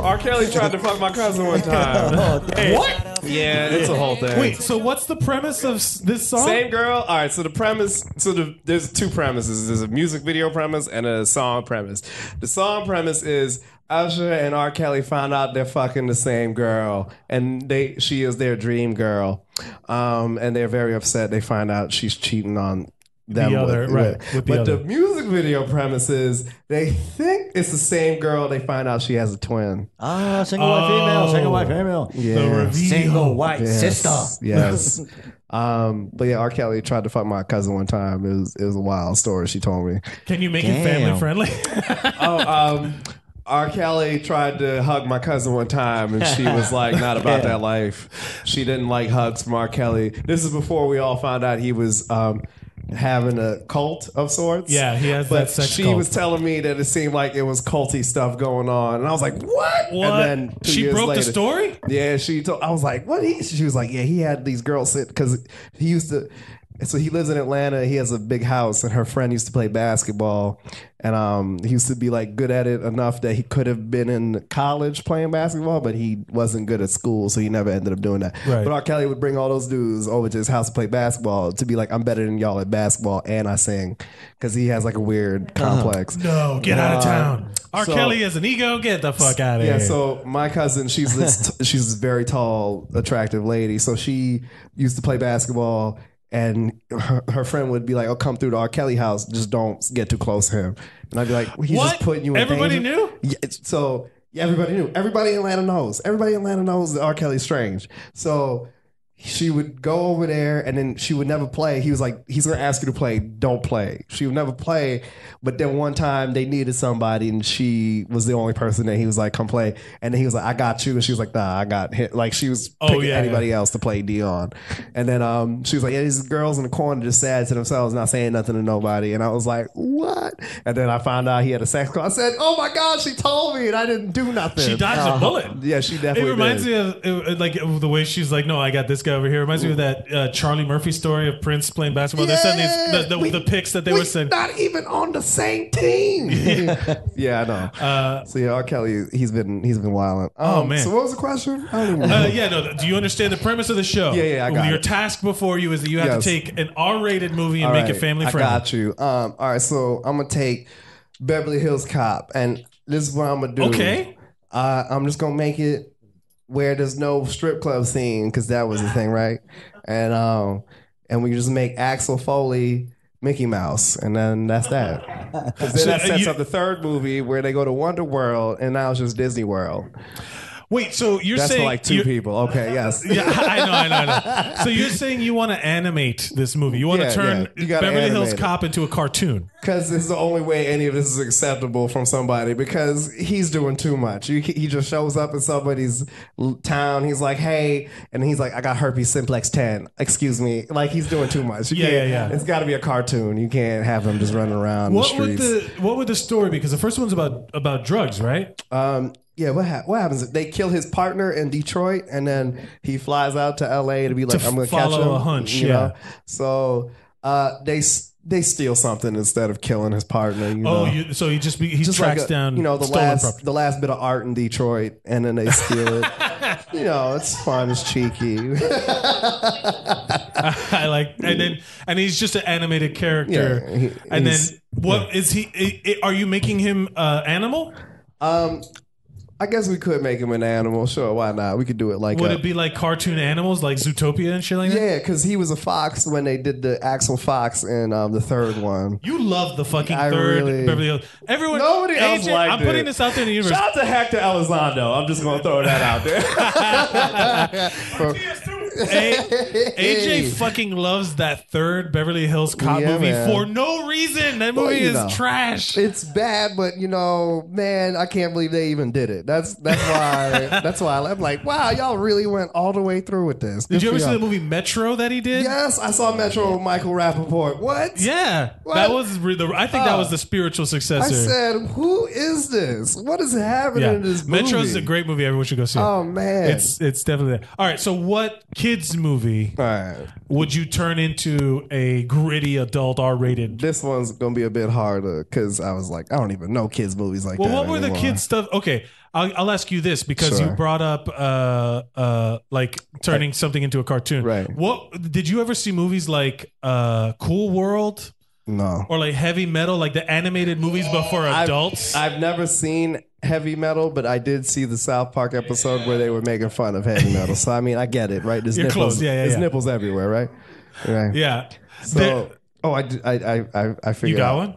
R. Kelly tried to fuck my cousin one time. What? Yeah, it's a whole thing. Wait, so what's the premise of this song? Same girl. All right. So the premise. There's two premises. There's a music video premise and a song premise. The song premise is Usher and R. Kelly found out they're fucking the same girl, and she is their dream girl, and they're very upset. They find out she's cheating on them. But the music video premise is they think it's the same girl. They find out she has a twin. Single white female. Single white female. Yeah. Single white sister. Yes. But yeah, R. Kelly tried to fuck my cousin one time. It was a wild story she told me. Can you make it family friendly? R. Kelly tried to hug my cousin one time, and she was like, not about that life. She didn't like hugs from R. Kelly. This is before we all found out he was having a cult of sorts. Yeah, he has but that sex she cult. was telling me that it seemed like it was culty stuff going on, and I was like, "What?" What? And then 2 She years broke the later- story? Yeah, she told. I was like, "What?" She was like, "Yeah, he had these girls sit because he used to." So he lives in Atlanta. He has a big house, and her friend used to play basketball, and he used to be like good at it enough that he could have been in college playing basketball, but he wasn't good at school, so he never ended up doing that. Right. But R. Kelly would bring all those dudes over to his house to play basketball to be like, "I'm better than y'all at basketball, and I sing," because he has like a weird complex. No, get out of town. R. so- Kelly has an ego. Get the fuck out of here. Yeah, so my cousin, she's this very tall, attractive lady. So she used to play basketball, and her friend would be like, "Oh, come through to R. Kelly house. Just don't get too close to him." And I'd be like, "He's What? just putting you in Everybody danger." knew? Yeah, so yeah, everybody knew. Everybody in Atlanta knows. Everybody in Atlanta knows that R. Kelly's strange. So she would go over there, and then she would never play. He was like, "He's gonna ask you to play. Don't play." She would never play. But then one time they needed somebody, and she was the only person that he was like, "Come play." And then he was like, "I got you," and she was like, "Nah, I got him." Like she was picking anybody else to play Dion. And then she was like, "Yeah, these girls in the corner just sad to themselves, not saying nothing to nobody." And I was like, "What?" And then I found out he had a sex call. I said, "Oh my God, she told me, and I didn't do nothing." She dodged a bullet. Yeah, she definitely. It reminds did. me of like the way she's like, "No, I got this guy over here. Reminds me of that Charlie Murphy story of Prince playing basketball. They're sending the pics that they were sending. Not even on the same team. Yeah, I know. So yeah, R. Kelly, he's been wilding. Oh man. So what was the question? I don't even know. Yeah, no. Do you understand the premise of the show? Yeah, I got Your it. task before you is that you have to take an R-rated movie and make it family friendly. I got you. All right, so I'm gonna take Beverly Hills Cop, and this is what I'm gonna do. Okay. I'm just gonna make it where there's no strip club scene because that was the thing, right? And we just make Axel Foley Mickey Mouse, and then that's that. Because then that sets up the third movie where they go to Wonder World, and now it's just Disney World. Wait, so you're That's saying for like two people. Okay, yes. Yeah, I know. So you're saying you want to animate this movie? You want to turn you gotta Beverly Hills animate it. Cop into a cartoon? Because it's the only way any of this is acceptable from somebody. Because he's doing too much. He just shows up in somebody's town. He's like, "Hey," and he's like, "I got herpes simplex 10." Excuse me. Like he's doing too much. Yeah. It's got to be a cartoon. You can't have him just running around the streets. What would the story be? Because the first one's about drugs, right? Yeah, what happens? They kill his partner in Detroit, and then he flies out to L.A. to be like, "I'm going to catch him." Follow a hunch, you know? So they steal something instead of killing his partner. You know? So he just tracks like the the last bit of art in Detroit, and then they steal it. It's fun, it's cheeky. I like, and he's just an animated character. Yeah, and then what is he? Are you making him animal? I guess we could make him an animal. Sure, why not? We could do it like. Would it be like cartoon animals, like Zootopia and shit like that? Yeah, because he was a fox when they did the Axel Fox in the third one. You love the fucking third Beverly Hills. Everyone, Nobody else liked I'm putting this out there in the universe. Shout out to Hector Elizondo. I'm just going to throw that out there. AJ fucking loves that third Beverly Hills Cop movie for no reason. That movie is trash. It's bad, but man, I can't believe they even did it. That's why I'm like, wow, y'all really went all the way through with this. Did you ever see the movie Metro that he did? Yes, I saw Metro with Michael Rappaport. What? Yeah, what? That was I think that was the spiritual successor. I said, who is this? What is happening in this movie? Metro's a great movie. Everyone should go see it. Oh man, it's definitely there. All right, so what kids movie would you turn into a gritty adult R-rated? This one's gonna be a bit harder because I was like, I don't even know kids movies like that. Well, what were the kids stuff? Okay, I'll ask you this because you brought up like turning something into a cartoon. Right. What did you ever see movies like Cool World? No. Or like Heavy Metal, like the animated movies but for adults? I've never seen Heavy Metal, but I did see the South Park episode where they were making fun of heavy metal. So I mean, I get it, right? There's You're nipples. close. Yeah, There's nipples everywhere, right? Right. Yeah. So, I figured You got out. one?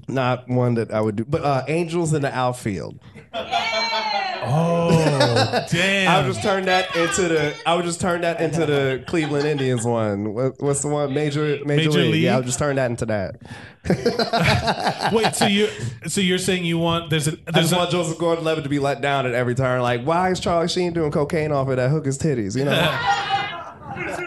Not one that I would do, but Angels in the Outfield. Oh, damn! I would just turn that into the Cleveland Indians one. What's the one? Major League. Yeah, I would just turn that into that. Wait, so you're saying you want I just want Joseph Gordon-Levitt to be let down at every turn. Like, why is Charlie Sheen doing cocaine off of that hooker's titties? You know.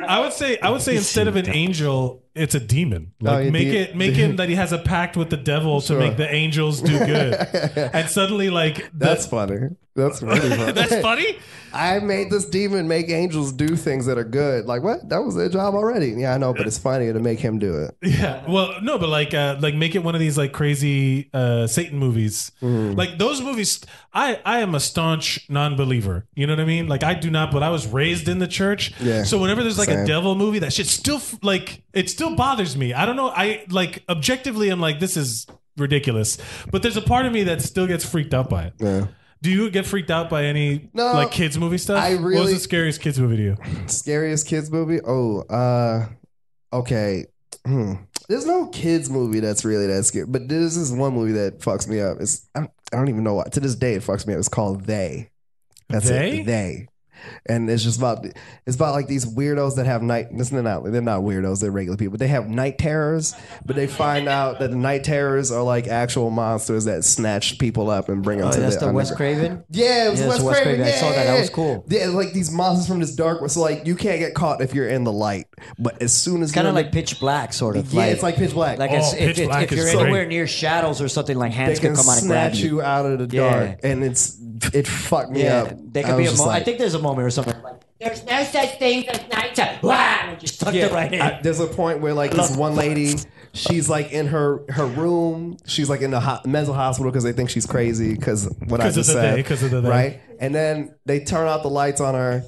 I would say instead of an angel, it's a demon. Like make it that he has a pact with the devil to make the angels do good. And suddenly, like that's funny. That's really funny. That's funny. I made this demon make angels do things that are good. Like what? That was their job already. Yeah, I know, but it's funny to make him do it. Yeah. Well, no, but like make it one of these like crazy Satan movies. Like those movies. I am a staunch non-believer. You know what I mean? Like I do not. But I was raised in the church. Yeah. So whenever there's like a devil movie, that shit still it still bothers me. I don't know. I like objectively, I'm like, this is ridiculous. But there's a part of me that still gets freaked out by it. Yeah. Do you get freaked out by any like kids movie stuff? What was the scariest kids movie to you? Scariest kids movie? Oh, okay. There's no kids movie that's really that scary. But this is one movie that fucks me up. I don't even know why. To this day, it fucks me up. It's called They. That's it. They. And it's about like these weirdos that have they're not weirdos, they're regular people. They have night terrors, but they find out that the night terrors are like actual monsters that snatch people up and bring them to that's the Wes Craven? Yeah, it was Wes Craven. I saw that. That was cool. Yeah, like these monsters from this dark. So like you can't get caught if you're in the light, but as soon as kind of like Pitch Black, sort of. Yeah, it's like Pitch Black. Like Pitch Black if you're anywhere near shadows or something, like hands they can come out and grab snatch you out of the dark, and it fucked me up. There could be a moment. I think there's a moment or something like There's no such thing as nature. Wow, and just tucked it right in. There's a point where like this one lady, she's like in her room. She's like in the mental hospital because they think she's crazy because what I just said. Because of the day. Right? And then they turn out the lights on her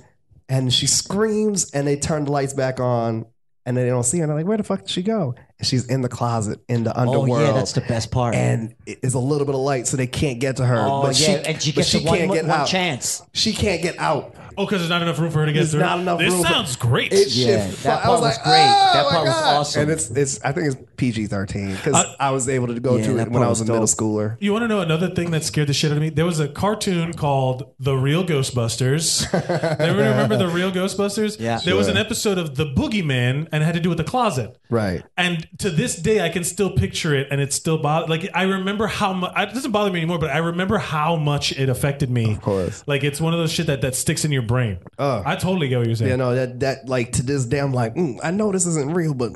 and she screams and they turn the lights back on and then they don't see her. And they're like, where the fuck did she go? And she's in the closet in the underworld. Oh, yeah, that's the best part. And it's a little bit of light so they can't get to her. Oh, but yeah, and she gets one chance. She can't get out. Oh, because there's not enough room for her to get There's through. not enough This room. sounds great. That part was great. That part was awesome. And it's I think it's PG-13 because I was able to go to it when I was a middle schooler. You want to know another thing that scared the shit out of me? There was a cartoon called The Real Ghostbusters. Everybody remember The Real Ghostbusters? Yeah. There was an episode of The Boogeyman and it had to do with the closet. Right. And to this day, I can still picture it, and it still I remember how much. It doesn't bother me anymore, but I remember how much it affected me. Of course. Like it's one of those shit that sticks in your brain. I totally get what you're saying. Yeah, no, that like to this day, I'm like, I know this isn't real, but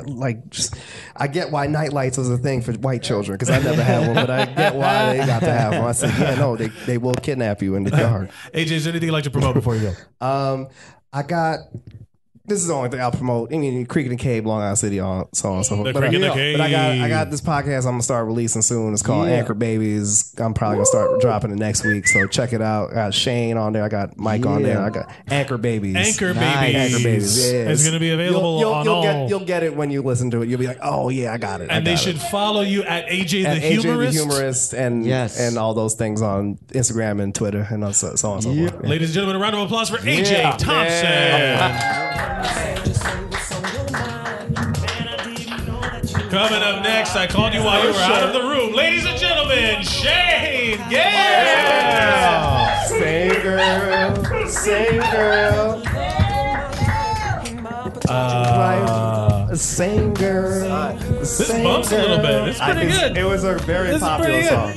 like, just, I get why nightlights was a thing for white children because I never had one, but I get why they got to have one. I said, yeah, no, they will kidnap you in the yard. AJ, is there anything you'd like to promote before you go? I got. This is the only thing I'll promote. I mean, Creek and the Cave, Long Island City, so on and so forth. The Creek and the Cave. But I got this podcast I'm gonna start releasing soon. It's called Anchor Babies. I'm probably gonna start dropping it next week. So check it out. I got Shane on there. I got Mike on there. I got Anchor Babies. Anchor Babies. Anchor Babies. Yeah, It's gonna be available on all. You'll get it when you listen to it. You'll be like, oh yeah, I got it. And they should follow you at AJ the AJ Humorist. the Humorist and all those things on Instagram and Twitter and so on and so forth. Yeah. Ladies and gentlemen, a round of applause for AJ Thompson. Coming up next, I called you while you were out of the room. Ladies and gentlemen, Shane Gale. Same girl, same girl. Same girl. This bumps a little bit. It's pretty good. It was a very popular song.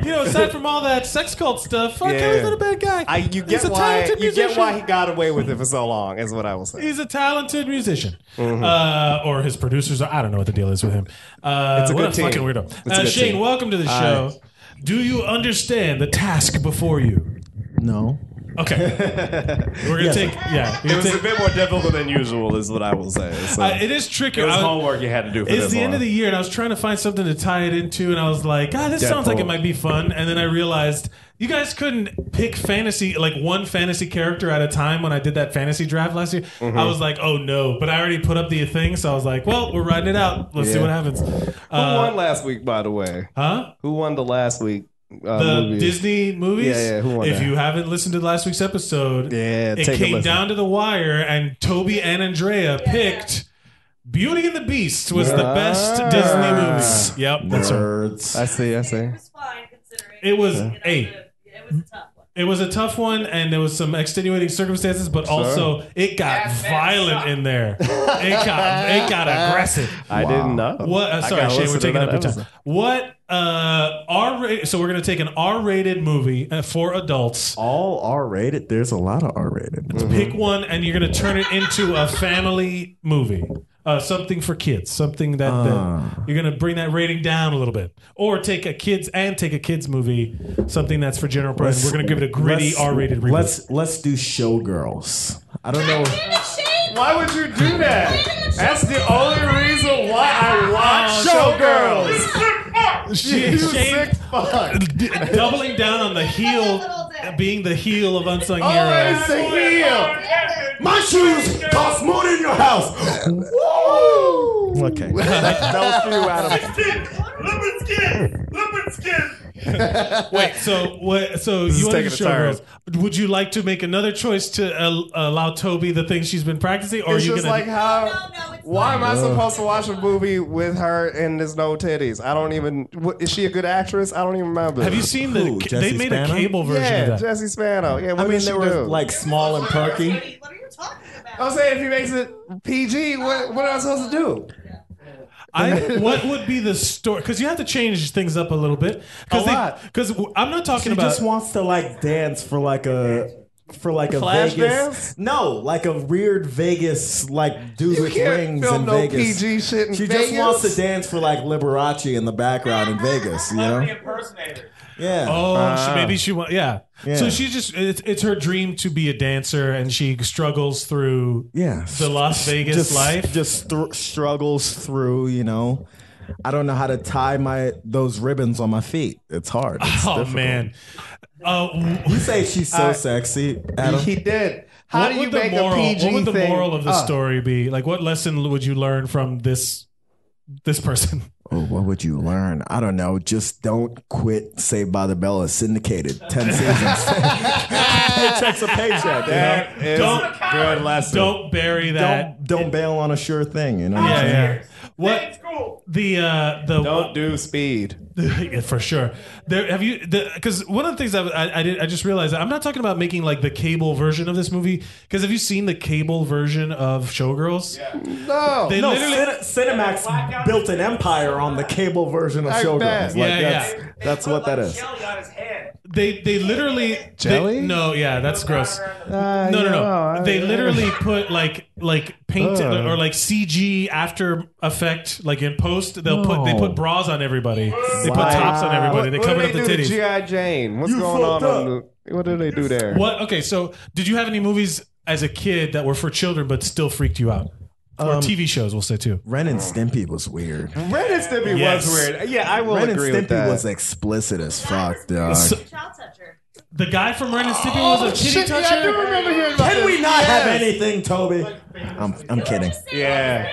You know, aside from all that sex cult stuff, Kelly's not a bad guy. You get why he got away with it for so long, is what I will say. He's a talented musician. Or his producers. I don't know what the deal is with him. It's a good team. Fucking weirdo. Shane, welcome to the show. Do you understand the task before you? No. Okay. We're going to take... Yeah. It was a bit more difficult than usual, is what I will say. So it is tricky. It was homework you had to do for this It's the end of the year, and I was trying to find something to tie it into, and I was like, this sounds like it might be fun. And then I realized you guys couldn't pick fantasy, like one fantasy character at a time when I did that fantasy draft last year. I was like, oh no. But I already put up the thing, so I was like, well, we're riding it out. Let's see what happens. Who won last week, by the way? Huh? Who won the last week? The movie. Disney movies? Yeah, who won If that? you haven't listened to last week's episode, it take a came listen. down to the wire, and Toby and Andrea picked Beauty and the Beast was the best Disney movies. Yep, that's right. I see. It was fine considering. It was It was a tough one. It was a tough one, and there was some extenuating circumstances, but also it got violent in there. It got aggressive. I didn't know. What? Sorry, Shane, we're taking up your time. What? R-rated. So we're gonna take an R-rated movie for adults. All R-rated? There's a lot of R-rated. Pick one, and you're gonna turn it into a family movie. Something for kids. Something that you're gonna bring that rating down a little bit, or take a kids movie. Something that's for general person. We're gonna give it a gritty R-rated reboot. Let's do Showgirls. I don't know. Why would you do that? That's the only reason why I watch Showgirls. Shane sick fuck. doubling down on the heel, being the heel of Unsung Always Heroes. the heel. My shoes cost more than your house. Woo! Okay. That was for you, Adam. Leopard skin. Wait, so what? So This is you want to taking a turn. Showgirls? Would you like to make another choice to allow Toby the things she's been practicing, or It's are you just gonna? like how. No, it's Why am I fine. supposed to watch a movie with her and there's no titties? I don't even. Is she a good actress? I don't even remember. Have you seen Who, they Jessie made a Spano? cable version Yeah, of that? Jesse Spano. Yeah, what I mean, did she they were do? like small and perky. What are you talking about? I'm saying if he makes it PG, what am I supposed to do? What would be the story? Because you have to change things up a little bit. Because I'm not talking She about. just wants to like dance for like a Flash Vegas. dance? No, like a weird Vegas like dude You with can't rings film in no Vegas. PG shit in She Vegas. just wants to dance for like Liberace in the background in Vegas, you know? Impersonator. Yeah. Oh, maybe she wants. Yeah. Yeah. So she just it's her dream to be a dancer, and she struggles through Yes. the Las Vegas life. Just struggles through, you know. I don't know how to tie those ribbons on my feet. It's hard. It's difficult. Man. You say she's so sexy, Adam? He did. How do you make a PG What would the thing? moral of the story be? Like, what lesson would you learn from this person? Oh, what would you learn? I don't know. Just don't quit Saved by the Bell is syndicated. 10 seasons. Paycheck's a paycheck. That is good lesson. Don't bury that. Don't bail on a sure thing. You know. Yeah, yeah. What It's cool. the Don't do speed. yeah, for sure. Because one of the things I just realized I'm not talking about making like the cable version of this movie. Because have you seen the cable version of Showgirls? Yeah. No. They literally. Cinemax built an empire on the cable version of Showgirls. bet. That's what that is. Jelly on his head. They literally Jelly? no, yeah, that's gross. No. They literally put like paint or like CG after effect like in post. They put bras on everybody. They put tops on everybody. They cover up the titties. G.I. Jane. What's going on? What do they do there? What? Okay, so did you have any movies as a kid that were for children but still freaked you out? Or TV shows, we'll say too. Ren and Stimpy was weird. Ren and Stimpy Yes. was weird. Yeah, I will Ren and agree with Stimpy that. was explicit as fuck, dog. Child toucher. The guy from Ren and Stimpy was a kitty shit, yeah, I do toucher. remember hearing about Can we this. not have Yes. anything, Toby? I'm kidding. Yeah.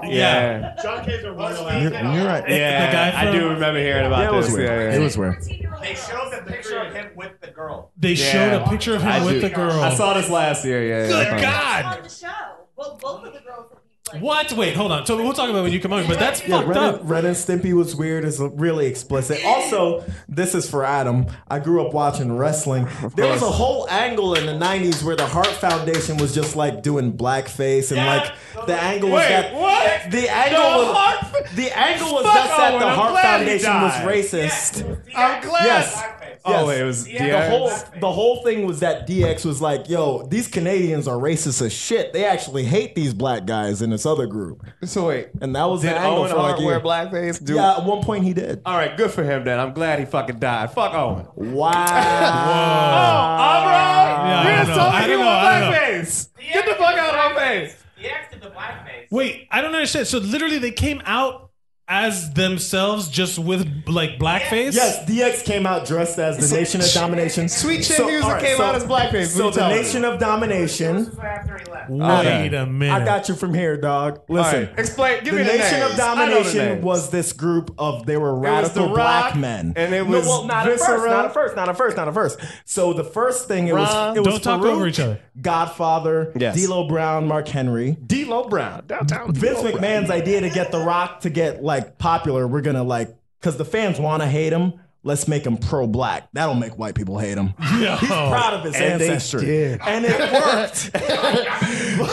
Yeah. John Kaiser was You're right. Yeah, The guy I from- do remember hearing about Yeah, it was this. weird. Yeah, It was weird. They showed the picture of him with the girl. They showed a picture of him with the girl. I saw this last year. Yeah. Good yeah. God! On the show. Well, both of the girls that he played. What? Wait, hold on. So we'll talk about it when you come on. But that's fucked up. Ren and Stimpy was weird. It's really explicit. Also, this is for Adam. I grew up watching wrestling. There was a whole angle in the 90s where the Hart Foundation was just like doing blackface and like the angle was that what? the angle was Fuck just that Owen, the I'm Hart glad he Foundation was died. racist. I'm glad. Yes. Oh, Yes. it was The whole thing was that DX was like, yo, these Canadians are racist as shit. They actually hate these black guys in this other group. So wait, And that was did the angle Owen for like Hart a wear year. blackface? Yeah, at one point he did. All right, good for him then. I'm glad he fucking died. Fuck Owen. Wow. All right. Yeah, You I just don't know. told I me you don't were know. I don't know. blackface. Get the fuck out of my face. The ex did the blackface. Wait, I don't understand. So literally they came out as themselves just with like blackface? Yes, DX came out dressed as the Nation of Domination. Sweet Chin Music came out as blackface. So the Nation of Domination. This is after he left. Wait a minute. I got you from here, dog. Listen. Right, explain. Give The me the Nation names. of I know the Domination names. was this group of they were was radical The black Rock, men, and it was not at Viscera. first, not at first. So the first thing it Ron. was Don't talk Farouk, over each other. Godfather, Yes. D'Lo Brown, Mark Henry. D'Lo Brown, downtown. Vince D'Lo Brown. McMahon's idea to get The Rock to get like popular, we're gonna like, because the fans want to hate him. Let's make him pro-black. That'll make white people hate him. Yo. He's proud of his And they ancestry, did. and it worked.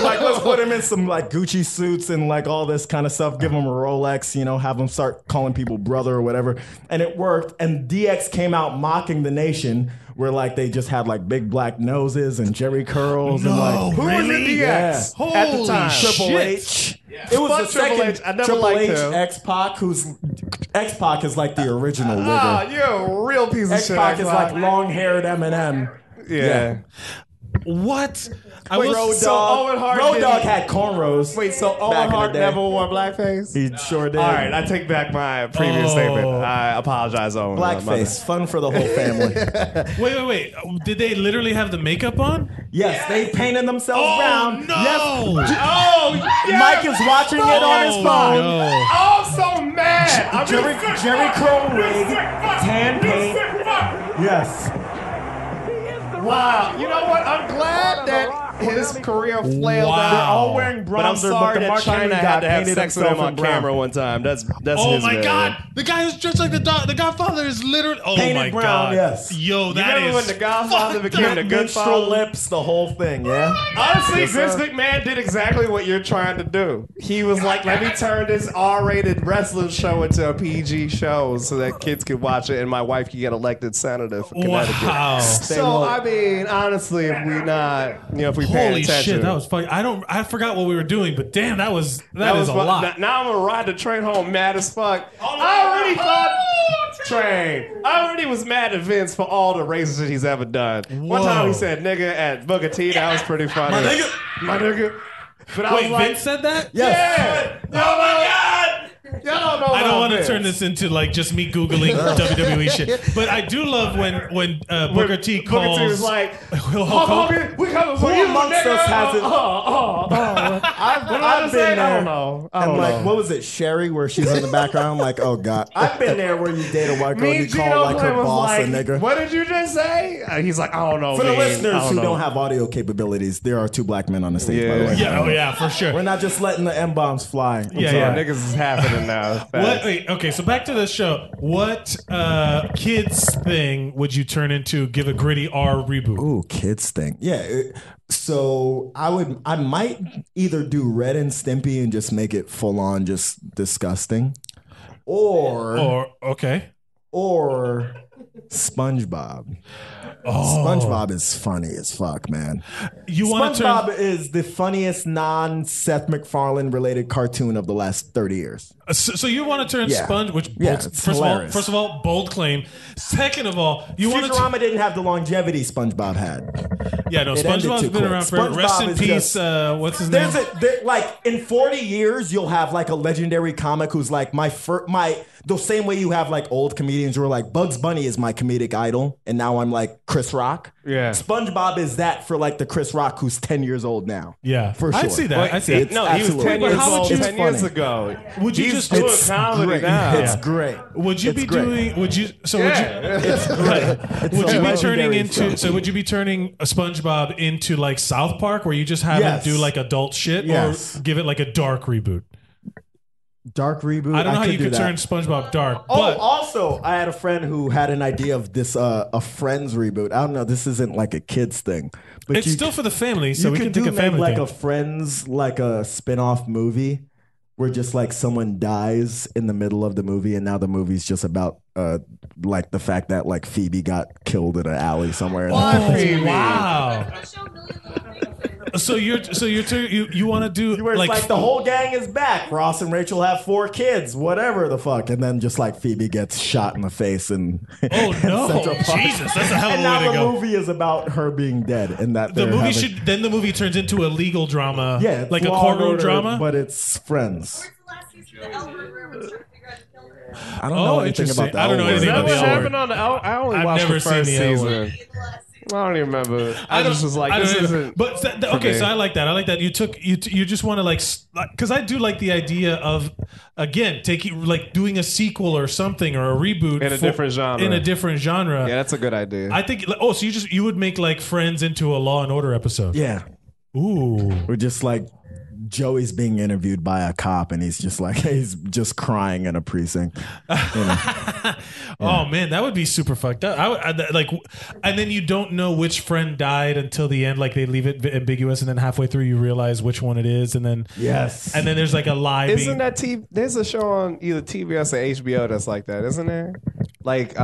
Like, let's put him in some like Gucci suits and like all this kind of stuff. Give him a Rolex, you know, have him start calling people brother or whatever, and it worked. And DX came out mocking the Nation, where like they just had like big black noses and jerry curls and like Who was in DX Yeah. at the time? Triple shit. H. It was Fuck the second Triple H. I never Triple liked H, him. X-Pac, who's X-Pac is like the original Ah, wigger. you're a real piece of shit. X-Pac is X-Pac. like long-haired Eminem. Yeah. What? I Wait, will Road so Dogg. Owen Hart Road didn't- Dogg had cornrows. Wait, so Back Owen in the Hart day. never wore blackface? He sure did. All right, I take back my previous Oh. statement. I apologize, Owen. Blackface, fun for the whole family. Wait. Did they literally have the makeup on? Yes, they painted themselves Oh, brown. no. Yes. Oh, yeah. Mike is watching it on his Oh, phone. no. Oh, I'm so mad. I'm Jerry Curl rig, tan paint. Yes. Wow. You know what? I'm glad that his career flailed Wow. out. They're all wearing But I'm bronzer, sorry but the that Mark China Henry had guy to have painted sex with him himself on in brown. camera one time. That's Oh his my bad. God! The guy who's dressed like the Godfather is literally. Oh Painted my brown, God! yes. Yo, You that remember is. when the Godfather fucked became up. the good Minstrel father? lips, the whole thing, yeah? Honestly, Yes, Vince sir. McMahon did exactly what you're trying to do. He was like, let me turn this R-rated wrestling show into a PG show so that kids could watch it and my wife could get elected senator for Connecticut. Wow! So, I mean, honestly, if we not, if we pay Holy attention. shit! That was funny. I forgot what we were doing, but damn, that is a fun. lot. Now I'm gonna ride the train home mad as fuck. I already thought Train. I already was mad at Vince for all the racist shit he's ever done. One time he said nigga at Booker T. That was pretty funny. My nigga. But I was Wait, like, Vince said that? Yes. Yeah. Oh my God. Y'all don't know I don't about want to Vince. turn this into like just me googling WWE shit, but I do love when Booker T calls. Booker T was like, Hulk Hulk Hogan. Hogan, we coming for Who you, amongst nigga. us hasn't- I've been there. I don't know. And like, what was it, Sherry, where she's in the background? Like, oh God, I've been there where you date a white girl and you call like her boss a nigga. What did you just say? He's like, I don't know. For the man. listeners who don't have audio capabilities, there are two black men on the stage. By the way, Yeah, oh yeah, for sure. we're not just letting the M bombs fly. Yeah. Niggas is happening now. What? Wait, okay, so back to the show. What kids thing would you turn into? Give a gritty R reboot. Ooh, kids thing. Yeah. So I might either do Red and Stimpy and just make it full on just disgusting, or SpongeBob. SpongeBob is funny as fuck, man. SpongeBob is the funniest non-Seth MacFarlane related cartoon of the last 30 years. So you want to turn Yeah. Sponge, which Yeah, bold, it's first hilarious. of all, bold claim. Second of all, you want to. Futurama didn't have the longevity SpongeBob had. Yeah, no, It ended SpongeBob's too been quick. around forever. Rest SpongeBob in is peace. just- What's his name? Like in 40 years, you'll have like a legendary comic who's like the same way you have like old comedians who are like Bugs Bunny is my comedic idol, and now I'm like Chris Rock. Yeah. SpongeBob is that for like the Chris Rock who's 10 years old now. Yeah, for sure. I see that. I see that. No, he was 10 years how would old you- 10 years ago. Would you He's just doing do comedy great. now? It's great. Would you It's be great. doing? Would you? So Yeah. would you? It's great. It's Would a you be turning legendary into? show. So would you be turning a SpongeBob into like South Park, where you just have Yes. him do like adult shit, Yes. or give it like a dark reboot? Dark reboot? I don't know how you do could that. turn SpongeBob dark. Oh, but also, I had a friend who had an idea of this a Friends reboot. I don't know. This isn't like a kids thing, but it's still for the family, so you we could can think do of family like thing. a Friends, like a spin-off movie where just like someone dies in the middle of the movie, and now the movie's just about like the fact that like Phoebe got killed in an alley somewhere. Oh, wow. So you want to do Where it's like the whole gang is back. Ross and Rachel have 4 kids, whatever the fuck, and then just like Phoebe gets shot in the face and Oh no, Central Park. Jesus, that's a hell of And a now way to the go. movie is about her being dead, and that The they're movie having- the movie turns into a legal drama, yeah, it's like a Law and courtroom Order, drama. but it's Friends. I don't Oh, know anything interesting. about that. I don't know anything Is that about the what L happened Word. on the I only I've watched never the first seen the L season. Word. I don't even remember. I just was like, I this don't know. isn't. But okay, so I like that. I like that you took you just want to like because I do like the idea of again taking like doing a sequel or something or a reboot In a different genre. In a different genre. Yeah, that's a good idea. I think. Oh, so you would make like Friends into a Law and Order episode? Yeah, Ooh. we're just like Joey's being interviewed by a cop, and he's just like he's just crying in a precinct. You know? Oh man, that would be super fucked up. Like, and then you don't know which friend died until the end. Like they leave it ambiguous, and then halfway through you realize which one it is, and then Yes. and then there's like a lie. Isn't that there's a show on either TBS or HBO that's like that, isn't there? Like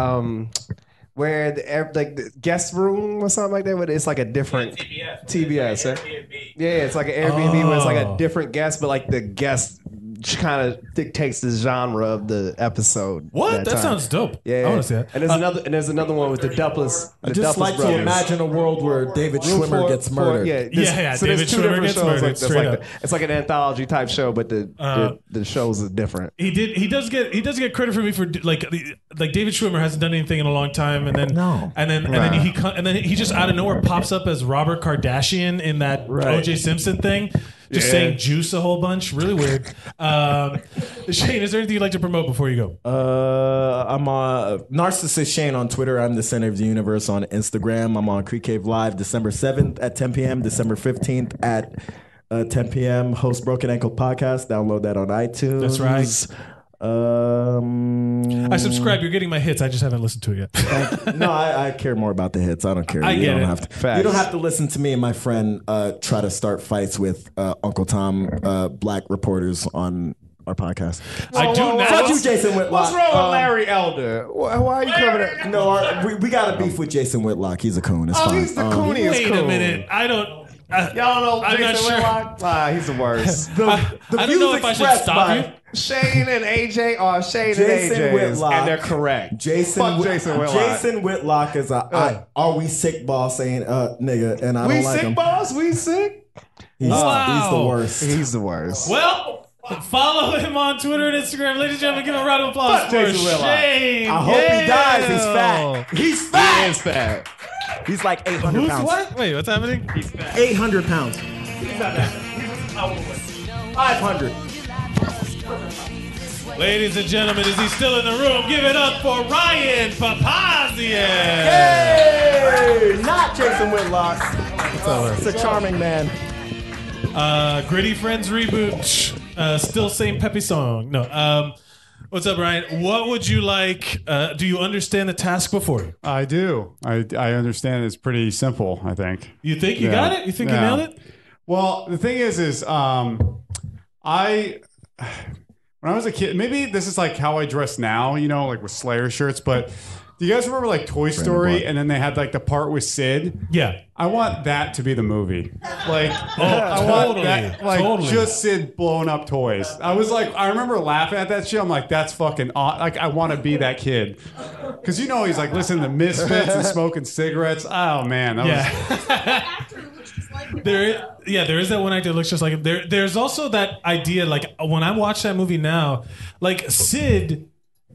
where the guest room or something like that, but it's like a different TBS. Yeah, it's like an Airbnb where it's like a different guest, but like the guest kind of dictates the genre of the episode. What? That time. sounds dope. Yeah, I want to see that. And there's another one with the Duplass. I just like to imagine a world where David Room Schwimmer four- gets four- murdered. Yeah, so David there's two Schwimmer different gets shows murdered, that's straight like up. it's like an anthology type show, but the shows are different. He does get credit for me for like David Schwimmer hasn't done anything in a long time, and then he just out of nowhere pops up as Robert Kardashian in that O.J. Simpson thing, just saying juice a whole bunch. Really weird. Shane, is there anything you'd like to promote before you go? I'm Narcissist Shane on Twitter. I'm the center of the universe on Instagram. I'm on Creek Cave Live December 7th at 10 p.m. December 15th at 10 p.m. Host Broken Ankle Podcast. Download that on iTunes. That's right. I subscribe. You're getting my hits. I just haven't listened to it yet. No, I care more about the hits. I don't care. I you get don't it. have to. Facts. You don't have to listen to me and my friend try to start fights with Uncle Tom, black reporters on our podcast. I do now. Fuck you, Jason Whitlock. What's wrong with Larry Elder? Why are you coming at? No, we got a beef with Jason Whitlock. He's a coon. It's fine. He's the cooniest Wait coon. a minute. I don't. Y'all know I'm not Jason sure. Whitlock? He's the worst. The I don't views know if I should expressed stop by you. Shane and AJ are Shane Jason and AJ's, Whitlock. and they're correct. Jason Fuck Jason Whitlock. Jason Whitlock is are we sick boss saying nigga, and I We don't like sick, him. boss? We sick? He's Wow. the worst. He's the worst. Well, follow him on Twitter and Instagram. Ladies and gentlemen, give a round of applause Fuck for Jason Whitlock. Shane. I hope he dies. He's fat. He's He fat. is fat. He's like 800 Who's pounds. what? Wait, what's happening? 800 pounds. He's not that. He's how old was he? 500. Ladies and gentlemen, is he still in the room? Give it up for Ryan Papazian. Hey, not Jason Whitlock. It's a charming man. Gritty Friends reboot. Still same peppy song. No. What's up, Ryan? What would you like? Do you understand the task before you? I do. I understand it's pretty simple, I think. You think you got it? You think you nailed it? Well, the thing is when I was a kid, maybe this is like how I dress now, you know, like with Slayer shirts, but do you guys remember like Toy Story and then they had like the part with Sid? Yeah. I want that to be the movie. Like, I totally, want that, like totally. just Sid blowing up toys. I was like, I remember laughing at that shit. I'm like, that's fucking like, I want to be that kid. Because you know, he's like listening to Misfits and smoking cigarettes. Oh man, that was. Actor who looks just like him. There is that one actor that looks just like him. There's also that idea, like when I watch that movie now, like Sid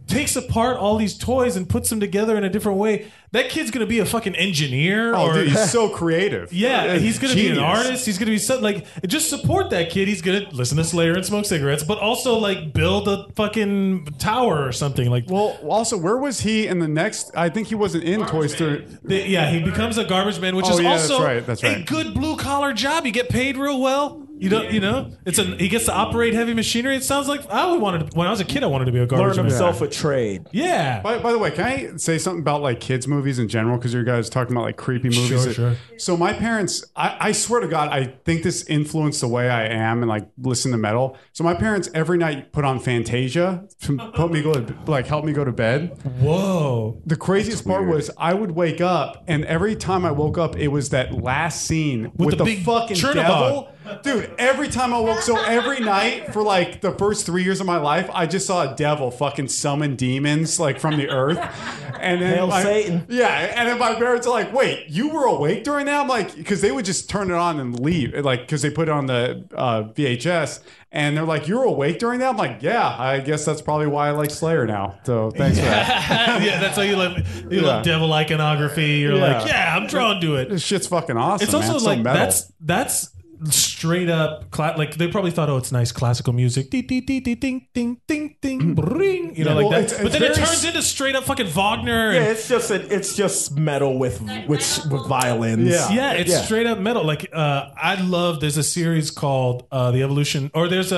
takes apart all these toys and puts them together in a different way. That kid's gonna be a fucking engineer. Oh, or dude, he's so creative. yeah, he's gonna be an Genius. artist. He's gonna be something like just support that kid. He's gonna listen to Slayer and smoke cigarettes, but also like build a fucking tower or something. Like, Well, also, where was he in the next? I think he wasn't in Toy Story. yeah, he becomes a garbage man, which Oh, is yeah, also that's a right. good blue collar job. You get paid real well. You know, he gets to operate heavy machinery. It sounds like I wanted when I was a kid. I wanted to be a garbage Learn man. himself a trade. Yeah. By the way, can I say something about like kids movies in general? Because you guys talking about like creepy movies. Sure. So my parents, I swear to God, I think this influenced the way I am and like listen to metal. So my parents every night put on Fantasia to help me go to bed. Whoa. The craziest part was I would wake up and every time I woke up, it was that last scene with the the big fucking Chernobog. devil. Dude, every time I woke, so every night for like the first 3 years of my life, I just saw a devil fucking summon demons like from the earth. And then Hail Satan. Yeah, and then my parents are like, "Wait, you were awake during that?" I'm like, because they would just turn it on and leave, like because they put it on the VHS, and they're like, "You were awake during that?" I'm like, "Yeah, I guess that's probably why I like Slayer now." So thanks for that. Yeah, that's how you love devil iconography. You're like, yeah, I'm drawn to it. This shit's fucking awesome. It's also man. like so metal. that's straight up like they probably thought, oh, it's nice classical music, ding ding ding ding ding ding ding ding, bring, you know, like that. But then it turns into straight up fucking Wagner. Yeah, And, it's just metal with violins. yeah, it's straight up metal. Like there's a series called The Evolution, or there's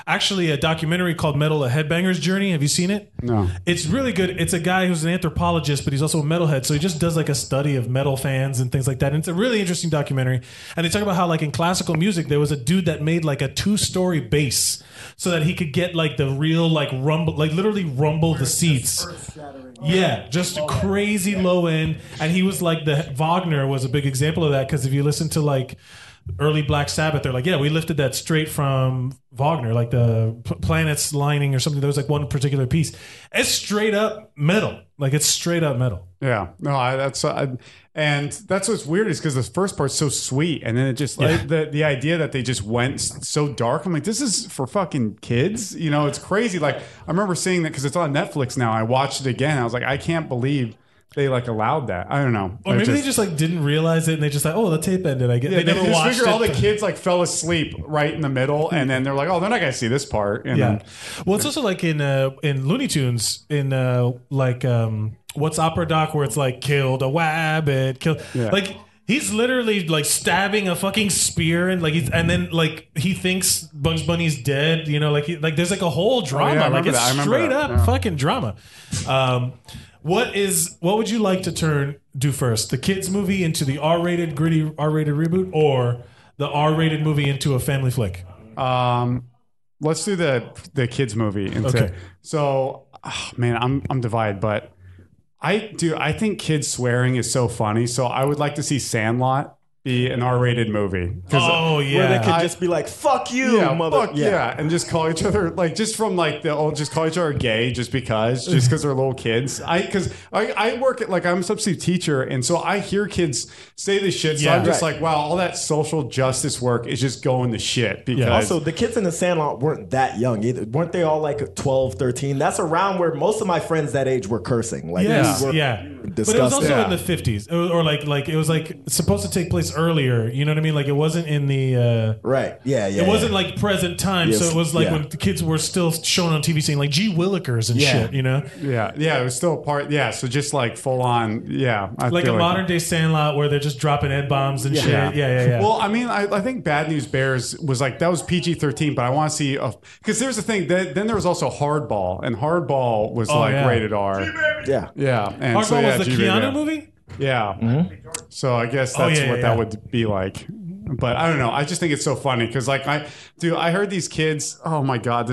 actually a documentary called Metal: A Headbanger's Journey. Have you seen it? No. It's really good. It's a guy who's an anthropologist, but he's also a metalhead. So he just does like a study of metal fans and things like that. And it's a really interesting documentary. And they talk about how like in classical music, there was a dude that made like a 2-story bass so that he could get like the real like rumble, like literally rumble the seats. Yeah, just crazy low end. And he was like Wagner was a big example of that, because if you listen to like early Black Sabbath, they're like, yeah, we lifted that straight from Wagner, like the planets lining or something. There was like one particular piece. It's straight up metal. Like it's straight up metal. Yeah, no, and that's what's weird is because the first part's so sweet, and then it just like the idea that they just went so dark. I'm like, this is for fucking kids, you know? It's crazy. Like I remember seeing that because it's on Netflix now. I watched it again. I was like, I can't believe they like allowed that. I don't know. Or maybe they just like didn't realize it, and they just like, oh, the tape ended. I get. Yeah, they never just watched figure it. all the kids like fell asleep right in the middle, and then they're like, "Oh, they're not gonna see this part." And then, Well, it's also like in Looney Tunes what's Opera Doc, where it's like killed a wabbit, killed like. He's literally like stabbing a fucking spear, and like and then like he thinks Bugs Bunny's dead. You know, like there's like a whole drama. Like it's straight up fucking drama. What would you like to do first? The kids movie into the R-rated gritty R-rated reboot, or the R-rated movie into a family flick? let's do the kids movie. Okay. So, man, I'm divided, but I think kids swearing is so funny. So I would like to see Sandlot. be an R-rated movie. Oh yeah, Where they could just be like, "Fuck you, mother." Fuck yeah, and just call each other like just from like the old, just call each other gay just because they're little kids. I work at like I'm a substitute teacher, and so I hear kids say this shit. So I'm just like, wow, all that social justice work is just going to shit. Because also the kids in the Sandlot weren't that young either. Weren't they all like 12, 13? That's around where most of my friends that age were cursing. Like, But it was also in the 50s, or like it was like supposed to take place earlier. You know what I mean? Like it wasn't in the right. Yeah. It wasn't like present time, so it was like when the kids were still shown on TV, saying like "Gee Willikers" and shit. You know? Yeah. It was still a part. Yeah. So just like full on. Yeah. Like a modern day Sandlot where they're just dropping N bombs and shit. Yeah. Well, I mean, I think Bad News Bears was like that was PG-13, but I want to see because there's the thing. Then there was also Hardball, and Hardball was rated R. Yeah. And Hardball was the Keanu movie. Yeah. So I guess that's what that would be like. But I don't know. I just think it's so funny because like I heard these kids. Oh my god,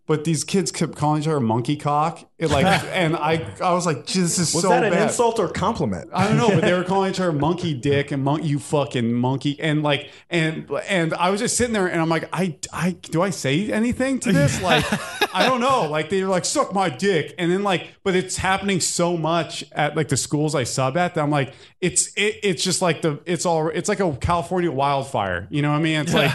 but these kids kept calling each other monkey cock. And I was like, this is so bad. Was that an insult or compliment? I don't know, but they were calling each other monkey dick and you fucking monkey. And like, and I was just sitting there and I'm like, do I say anything to this? Like, I don't know. Like they were like, suck my dick. And then like, but it's happening so much at like the schools I sub at that I'm like, it's just like it's like a California wildfire. You know what I mean? It's like,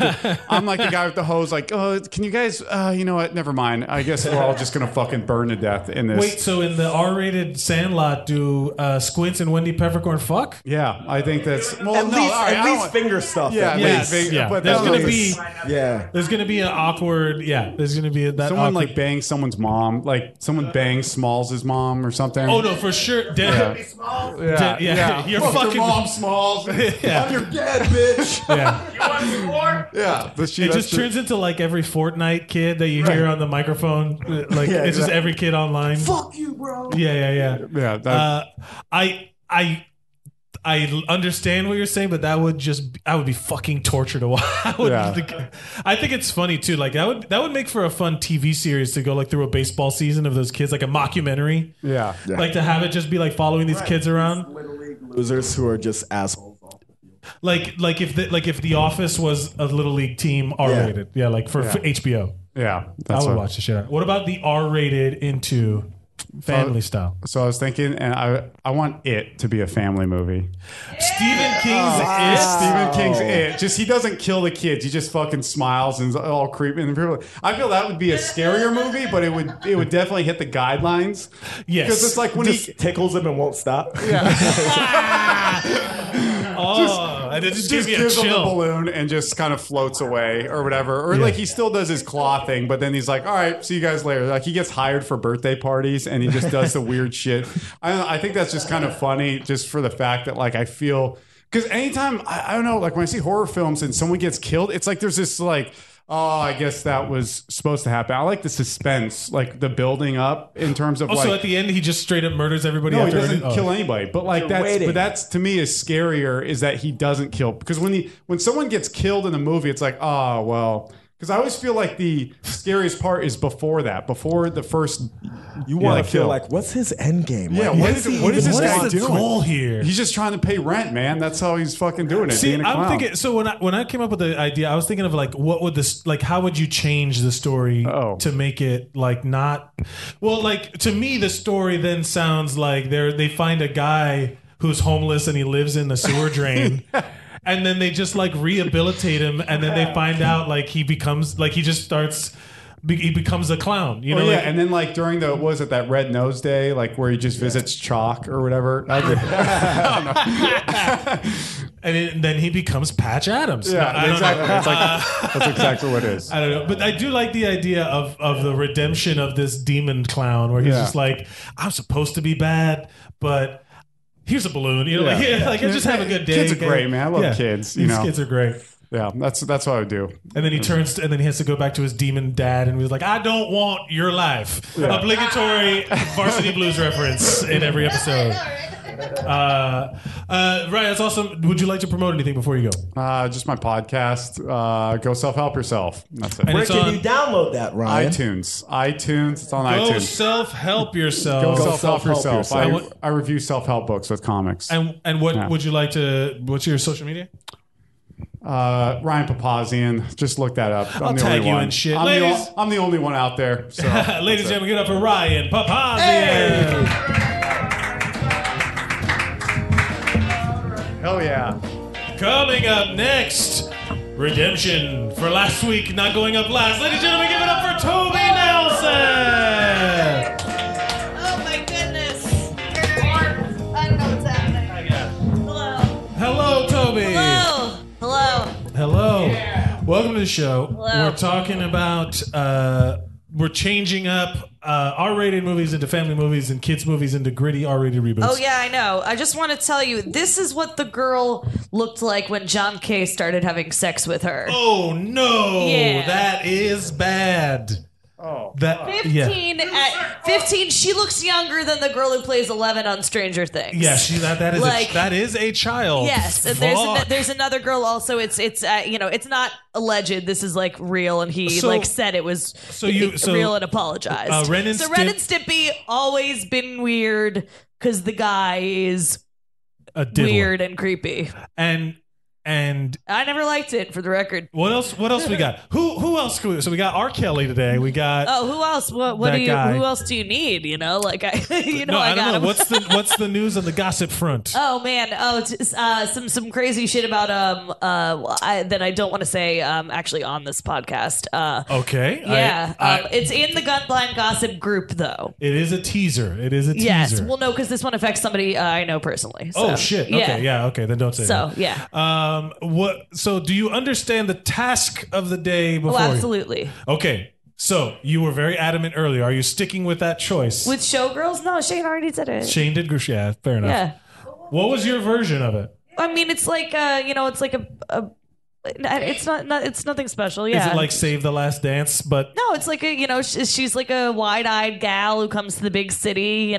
I'm like the guy with the hose, like, oh, can you guys, you know what? Never mind. I guess we're all just going to fucking burn to death in this. Wait, so in the R-rated Sandlot, do Squints and Wendy Peppercorn fuck? Yeah, I think that's at least finger stuff. Yeah, but there's gonna be an awkward. Yeah, there's gonna be someone awkward. like bangs someone's mom, like someone bangs Smalls' mom or something. Oh no, for sure. Yeah. You're Fuck fucking your mom, Smalls. Yeah. You're dead, bitch. Yeah. You want some more? Yeah, It just turns into like every Fortnite kid that you hear on the microphone. Like it's just every kid online. Fuck you, bro. Yeah. I understand what you're saying, but I would be fucking torture to watch. I think it's funny too. Like that would make for a fun TV series to go like through a baseball season of those kids, like a mockumentary. Yeah. Like to have it just be like following these kids around. Little league losers who are just assholes. Like if The Office was a little league team R-rated. Yeah, like for HBO. Yeah, I would watch the shit out. What about the R-rated into family style? So I was thinking, and I want It to be a family movie. Stephen King's It. Just he doesn't kill the kids. He just fucking smiles and is all creepy. And I feel that would be a scarier movie, but it would definitely hit the guidelines. Yes, because it's like when he tickles him and won't stop. And it just gives gives him the balloon and just kind of floats away or whatever. Or like he still does his claw thing, but then he's like, all right, see you guys later. Like he gets hired for birthday parties and he just does the weird shit. I think that's just kind of funny just for the fact that like I feel, because anytime, I don't know, like when I see horror films and someone gets killed, it's like there's this like, oh, I guess that was supposed to happen. I like the suspense, like the building up in terms of also like. At the end, he just straight up murders everybody. No, he doesn't kill anybody. But like waiting. that's to me is scarier is that he doesn't kill, because when someone gets killed in a movie, it's like, oh well. Because I always feel like the scariest part is before the first. You want to feel like, what's his end game? Yeah, like, what is this guy doing? Goal here? He's just trying to pay rent, man. That's how he's fucking doing it. See, being a I'm clown. thinking. So when I came up with the idea, I was thinking of like, what would this like? How would you change the story to make it like not? Well, like to me, the story then sounds like they find a guy who's homeless and he lives in the sewer drain. And then they just like rehabilitate him, and then they find out like he becomes like he becomes a clown, you know? Yeah, like, and then like during that Red Nose Day, like where he just visits Chalk or whatever. And then he becomes Patch Adams. Yeah, exactly. It's like, that's exactly what it is. I don't know, but I do like the idea of the redemption of this demon clown, where he's just like, I'm supposed to be bad, but here's a balloon. You know, like just have a good day. Kids are great, man. I love kids. These kids are great. Yeah, that's what I would do. And then he turns, and then he has to go back to his demon dad, and he's like, "I don't want your life." Yeah. Obligatory Varsity Blues reference in every episode. Right, that's awesome. Would you like to promote anything before you go? Just my podcast. Go self-help yourself. That's it. And Where it's can on you download that, Ryan? iTunes. It's on Go iTunes. self-help yourself. Go self-help self-help yourself. yourself. I review self-help books with comics. And what Yeah. would you like to? What's your social media? Ryan Papazian. Just look that up. I'll tag you and shit. Ladies- I'm the only one out there. So Ladies and gentlemen, give it up for Ryan Papazian. hell yeah. Coming up next, redemption for last week not going up last. Ladies and gentlemen, give it up for Toby Nelson. Oh my goodness. I don't know what's happening. Hello. Hello, Toby. Hello. Hello. Hello. Welcome to the show. Hello. We're talking about we're changing up R-rated movies into family movies and kids movies into gritty R-rated reboots. Oh yeah, I know. I just want to tell you, this is what the girl looked like when John Kay started having sex with her. Oh no, Yeah. that is bad. Oh, That 15 at 15, she looks younger than the girl who plays 11 on Stranger Things. Yeah, that is Like- that is a child. Yes, and Fuck. there's another girl also. It's it's not alleged. This is like real, and he So- said it was so- real and apologized. Ren and Ren and Stimpy always been weird because the guy is a diddler. weird and creepy. And I never liked it, for the record. what else we got? Who else can we, so we got R. Kelly today. We got Oh, who else? What That do you? guy. Who else do you need? Like I, no, I got don't know. him. What's the news on the gossip front? Oh man! Some crazy shit about that I don't want to say actually on this podcast. Okay. Yeah, it's in the Gunblind Gossip group though. It is a teaser. Yes, well, no, because this one affects somebody I know personally. So, Oh shit. Okay. Yeah. Okay. Then don't say So that. yeah. What? So do you understand the task of the day before? Oh, you- absolutely. Okay. So you were very adamant earlier. Are you sticking with that choice? With Showgirls, no, Shane already did it. Shane did. Yeah. Fair enough. Yeah. What was your version of it? I mean, it's like it's like it's not it's nothing special. Yeah. Is it like Save the Last Dance? But No, it's like she's like a wide-eyed gal who comes to the big city,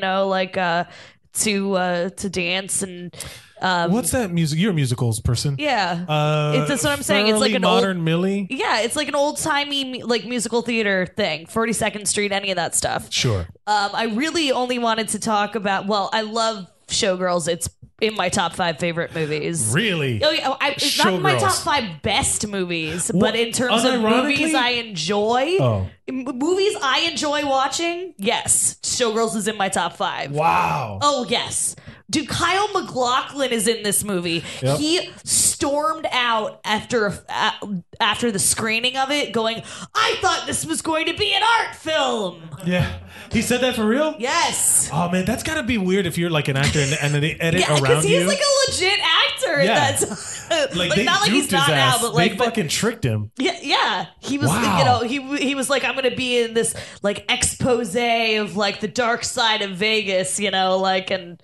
to dance and. What's that music? You're a musicals person. Yeah, that's what I'm saying. It's like Thoroughly an modern old, Millie. Yeah, it's like an old timey like musical theater thing. 42nd Street, any of that stuff. Sure. I really only wanted to talk about. Well, I love Showgirls. It's in my top 5 favorite movies. Really? Oh yeah, it's not in my Showgirls. top 5 best movies, What? but in terms of Unironically? movies I enjoy, Oh. movies I enjoy watching. Yes, Showgirls is in my top 5. Wow. Oh yes. Dude, Kyle MacLachlan is in this movie. Yep. He stormed out after the screening of it, going, "I thought this was going to be an art film." Yeah. He said that for real? Yes. Oh man, that's gotta be weird if you're like an actor and then they edit Yeah, around because he's you. like a legit actor. Yeah. That's like they not like he's duped not his now, ass. but like they fucking tricked him. Yeah. He was, Wow. he was like, I'm gonna be in this like expose of like the dark side of Vegas, and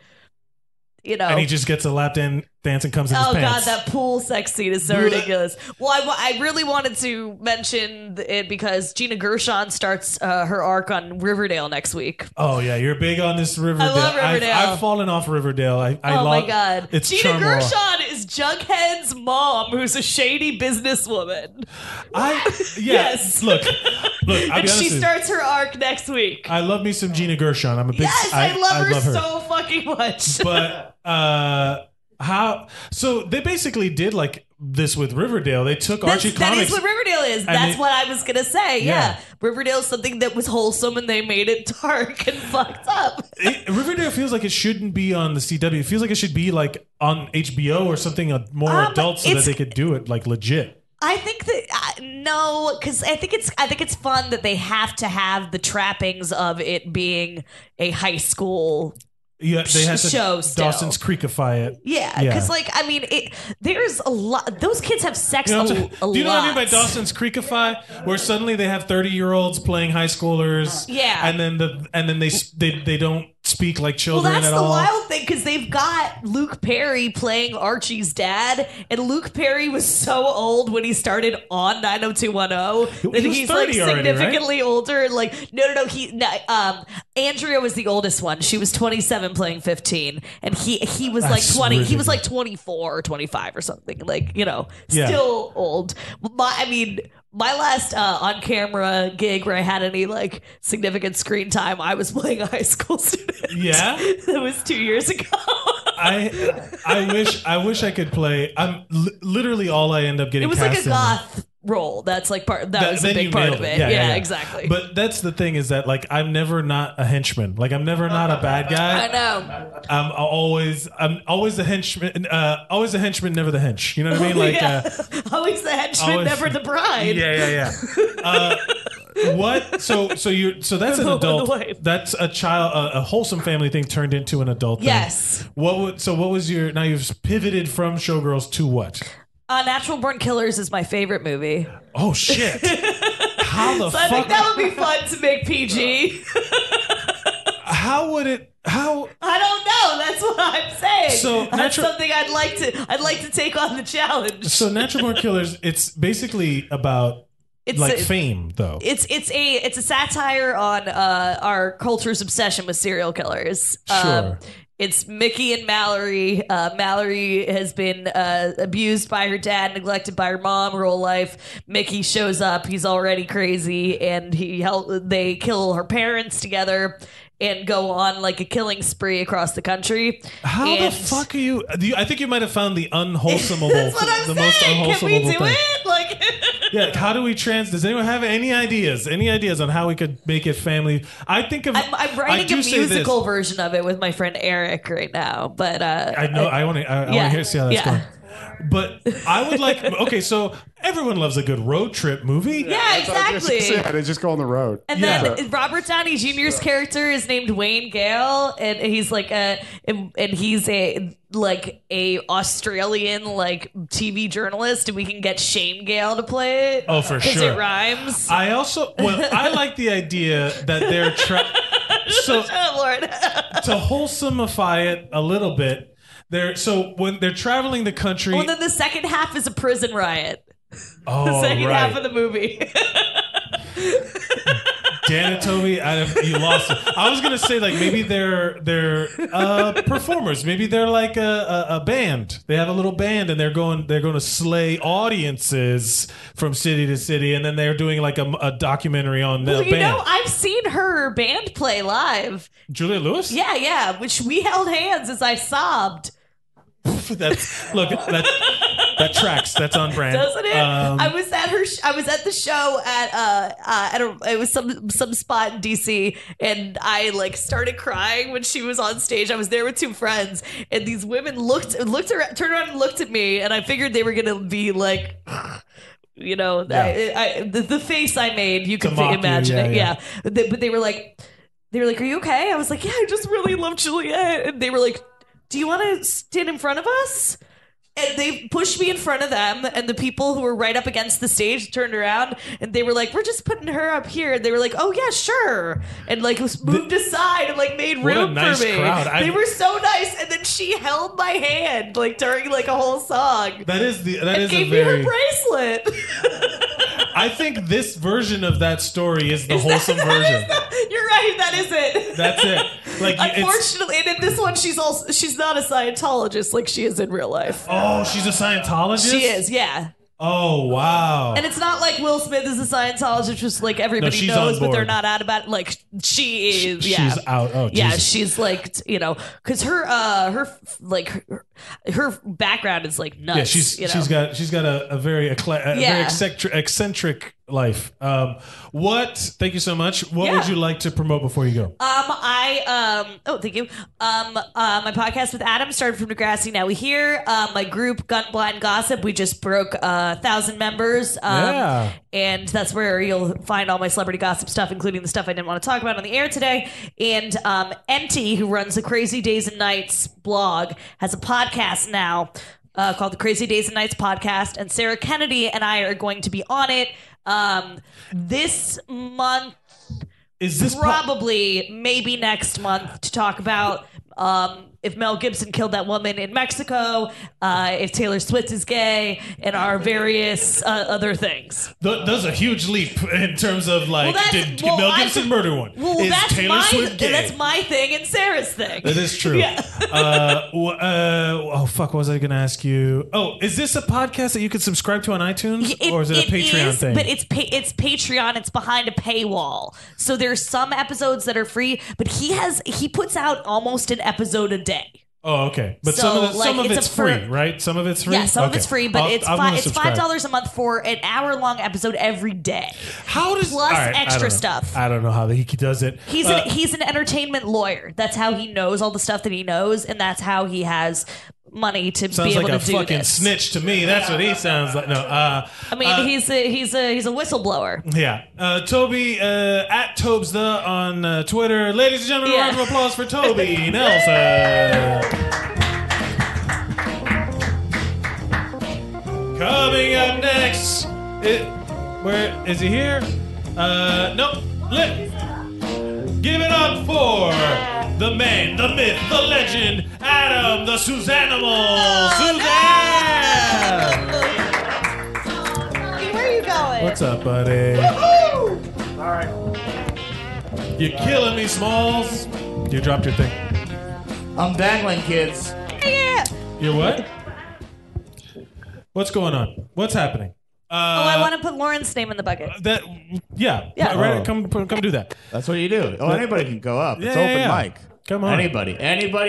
And he just gets a lap dance and comes in his Oh god, pants. that pool sex scene is so ridiculous. Well, I really wanted to mention it because Gina Gershon starts her arc on Riverdale next week. Oh yeah, you're big on this Riverdale. I love Riverdale. I've fallen off Riverdale. I Oh love, my god, It's Gina charming. Gershon is Jughead's mom, who's a shady businesswoman. Yes. Look. I'll be And honest she with you. starts her arc next week. I love me some Gina Gershon. I'm a big. Yes, I love her so fucking much. But how? So they basically did like this with Riverdale. They took Archie That Comics. is what Riverdale is. and That's they- what I was gonna say. Yeah. Yeah. Riverdale is something that was wholesome, and they made it dark and fucked up. Riverdale feels like it shouldn't be on the CW. It feels like it should be like on HBO or something more adult so that it's- they could do it like legit. I think that no, because I think it's fun that they have to have the trappings of it being a high school. Yeah, they had to show still. Dawson's Creekify it. Yeah, because there's a lot. Those kids have sex a lot. Do you know what I mean by Dawson's Creekify? Where suddenly they have 30-year-olds playing high schoolers. Yeah. and then they don't speak like Well, children that's at the all. wild thing because they've got Luke Perry playing Archie's dad, and Luke Perry was so old when he started on 90210 that He was he's 30 like already, right? significantly older. And like, no, Andrea was the oldest one. She was 27 playing 15, and he was like That's 20. He ridiculous. was like 24 or 25 or something. Like, Yeah. still old. My last on-camera gig where I had any like significant screen time, I was playing a high school student. Yeah? That was 2 years ago. I wish I could play. I'm literally all I end up getting. It was cast like a in. goth role. That's like part. That was a Then big you part nailed of it. Yeah, Yeah, exactly. But that's the thing is that like I'm never not a henchman. Like I'm never not a bad guy. I know. I'm always the henchman. Always the henchman, never the hench. You know what I mean? Like Yeah. Always the henchman, always- never the bride. yeah. What? So that's an The adult. wife. That's a child. A wholesome family thing turned into an adult. Yes. Thing. What was your? Now you've pivoted from Showgirls to what? Natural Born Killers is my favorite movie. Oh shit! How the So fuck? I think that would be fun to make PG. How would it? How? I don't know. That's what I'm saying. So, that's something I'd like to take on the challenge. So Natural Born Killers. It's basically about fame, though. It's a satire on our culture's obsession with serial killers. Sure. It's Mickey and Mallory. Mallory has been abused by her dad, neglected by her mom her whole life. Mickey shows up. He's already crazy, and they kill her parents together and go on like a killing spree across the country. How the fuck are you? I think you might have found the unwholesomable. That's what I'm the most saying. Can we unwholesomable do thing. it? Like, Yeah. How do we Does anyone have any ideas? Any ideas on how we could make it family? I think of. I'm writing do a say this. musical version of it with my friend Eric right now. But I know. I want to see how that's going. But I would like. Okay, so everyone loves a good road trip movie. Yeah, exactly. They just go on the road. And then Robert Downey Jr.'s character is named Wayne Gale, and he's like he's a Australian like TV journalist, and we can get Shane Gale to play it. Oh, for because sure. it rhymes. I like the idea that they're so Oh, Lord. to wholesomify it a little bit. When they're traveling the country. Well, then the second half is a prison riot. Oh, The second right. half of the movie. Dan and Toby, you lost it. I was gonna say like maybe they're performers. Maybe they're like a band. They have a little band and they're going to slay audiences from city to city, and then they're doing like a documentary on the Well, band. I've seen her band play live. Julia Lewis. Yeah, which we held hands as I sobbed. That tracks. That's on brand, Doesn't it? I was at I was at the show it was some spot in DC, and I like started crying when she was on stage. I was there with two friends, and these women turned around and looked at me, and I figured they were gonna be like. The face I made, you can imagine it. Yeah. But they were like, are you okay? I was like, yeah, I just really love Juliet. And they were like, do you want to stand in front of us? And they pushed me in front of them, and the people who were right up against the stage turned around, and they were like, we're just putting her up here. And they were like, oh yeah, sure. And like moved aside and like made What a room nice for me. crowd. They were so nice. And then she held my hand like during like a whole song. That is and gave a me her very. bracelet. I think this version of that story is the wholesome version. You're right. That is it. That's it. Like Unfortunately, and in this one, she's not a Scientologist like she is in real life. Oh, she's a Scientologist? She is, yeah. Oh, wow. And it's not like Will Smith is a Scientologist, just like everybody she's knows, on but they're board. not out about it. Like she is, She's yeah. out. Oh, yeah, Jesus. she's like, because her background is like nuts. Yeah, she's got a very eccentric life. Thank you so much. What would you like to promote before you go? Thank you. My podcast with Adam started from Degrassi. Now we hear my group Gun Blind Gossip. We just broke 1,000 members. And that's where you'll find all my celebrity gossip stuff, including the stuff I didn't want to talk about on the air today. And NT, who runs the Crazy Days and Nights blog, has a podcast now called the Crazy Days and Nights Podcast. And Sarah Kennedy and I are going to be on it this month. Is this probably maybe next month to talk about if Mel Gibson killed that woman in Mexico, if Taylor Swift is gay, and our various other things. That's a huge leap in terms of like, did Mel Gibson murder one? Well, is that's Taylor Swift gay? That's my thing and Sarah's thing. That is true. Yeah. Oh fuck! What was I going to ask you? Oh, is this a podcast that you can subscribe to on iTunes, or is it a Patreon thing? But it's Patreon. It's behind a paywall. So there's some episodes that are free, but he puts out almost an episode a day. Oh, okay. But So, some of it's it's a fir- free, right? Some of it's free. Yeah, some of Okay. it's free, but I'm it's gonna subscribe. $5 a month for an hour-long episode every day. How does plus all right, I extra don't know. stuff? I don't know how he does it. He's an entertainment lawyer. That's how he knows all the stuff that he knows, and that's how he has money to Sounds be able like a to do fucking this. snitch to me. That's what he sounds like. No, I mean, he's a whistleblower. yeah. Toby at Tobes on Twitter. Ladies and gentlemen, round of applause for Toby Nelson. Coming up next, where is he here? Nope. Give it up for the man, the myth, the legend, Adam, the Suzanimal. Suzanne! Where are you going? What's up, buddy? All right. You're killing me, Smalls. You dropped your thing. I'm dangling, kids. Yeah. You're what? What's going on? What's happening? I want to put Lauren's name in the bucket. Yeah. Right, come do that. That's what you do. Oh, anybody can go up. It's Yeah, open yeah. mic. Come on. Anybody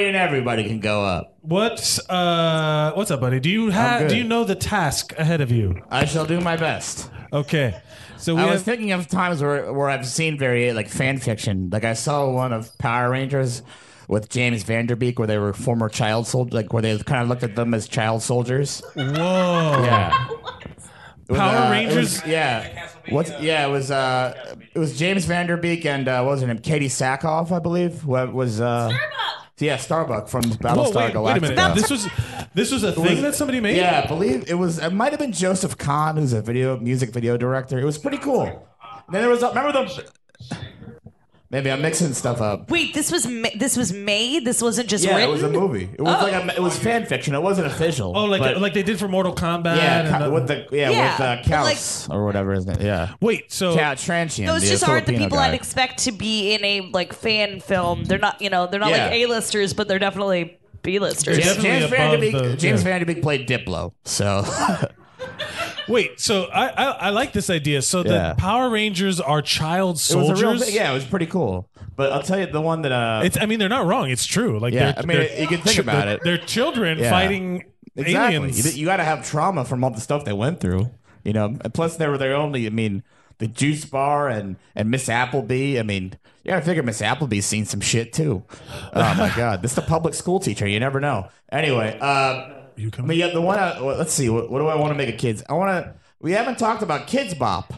and everybody can go up. What's up, buddy? Do you know the task ahead of you? I shall do my best. Okay. So I was thinking of times where I've seen very like fan fiction. Like I saw one of Power Rangers with James Vanderbeek where they were former child soldiers, like where they kind of looked at them as child soldiers. Whoa. Yeah. Power Rangers? It was James Vanderbeek and what was her name? Katie Sackhoff, I believe. What was Starbuck from Battlestar Galactica. Wait a minute. This was a thing that somebody made? Yeah, I believe it was. It might have been Joseph Kahn, who's a music video director. It was pretty cool. And then there was remember the. Maybe I'm mixing stuff up. Wait, this was made. This wasn't just Yeah, written. it was a movie. It was it was fan fiction. It wasn't official. Oh, but- like they did for Mortal Kombat. yeah, and, with Kaus or whatever his name. Yeah. Wait, so Transhian. Those the just aren't the Filipino people guy. I'd expect to be in a like fan film. They're not, they're not Yeah. like A-listers, but they're definitely B-listers. Definitely James above Vanderbeek played Diplo. So wait, so I like this idea. So Yeah. the Power Rangers are child it soldiers. was a real thing. Yeah, it was pretty cool. But I'll tell you the one that I mean, they're not wrong. It's true. Like, Yeah, they're, I mean, they're you can think about it. They're children Yeah. fighting exactly. aliens. You got to have trauma from all the stuff they went through. You know, and plus they were their only. I mean, the juice bar and Miss Appleby. I mean, you got to figure Miss Appleby's seen some shit too. Oh my God, this is a public school teacher. You never know. Anyway, You come. but yeah, the one. Let's see. What do I want to make a kids? We haven't talked about Kids Bop.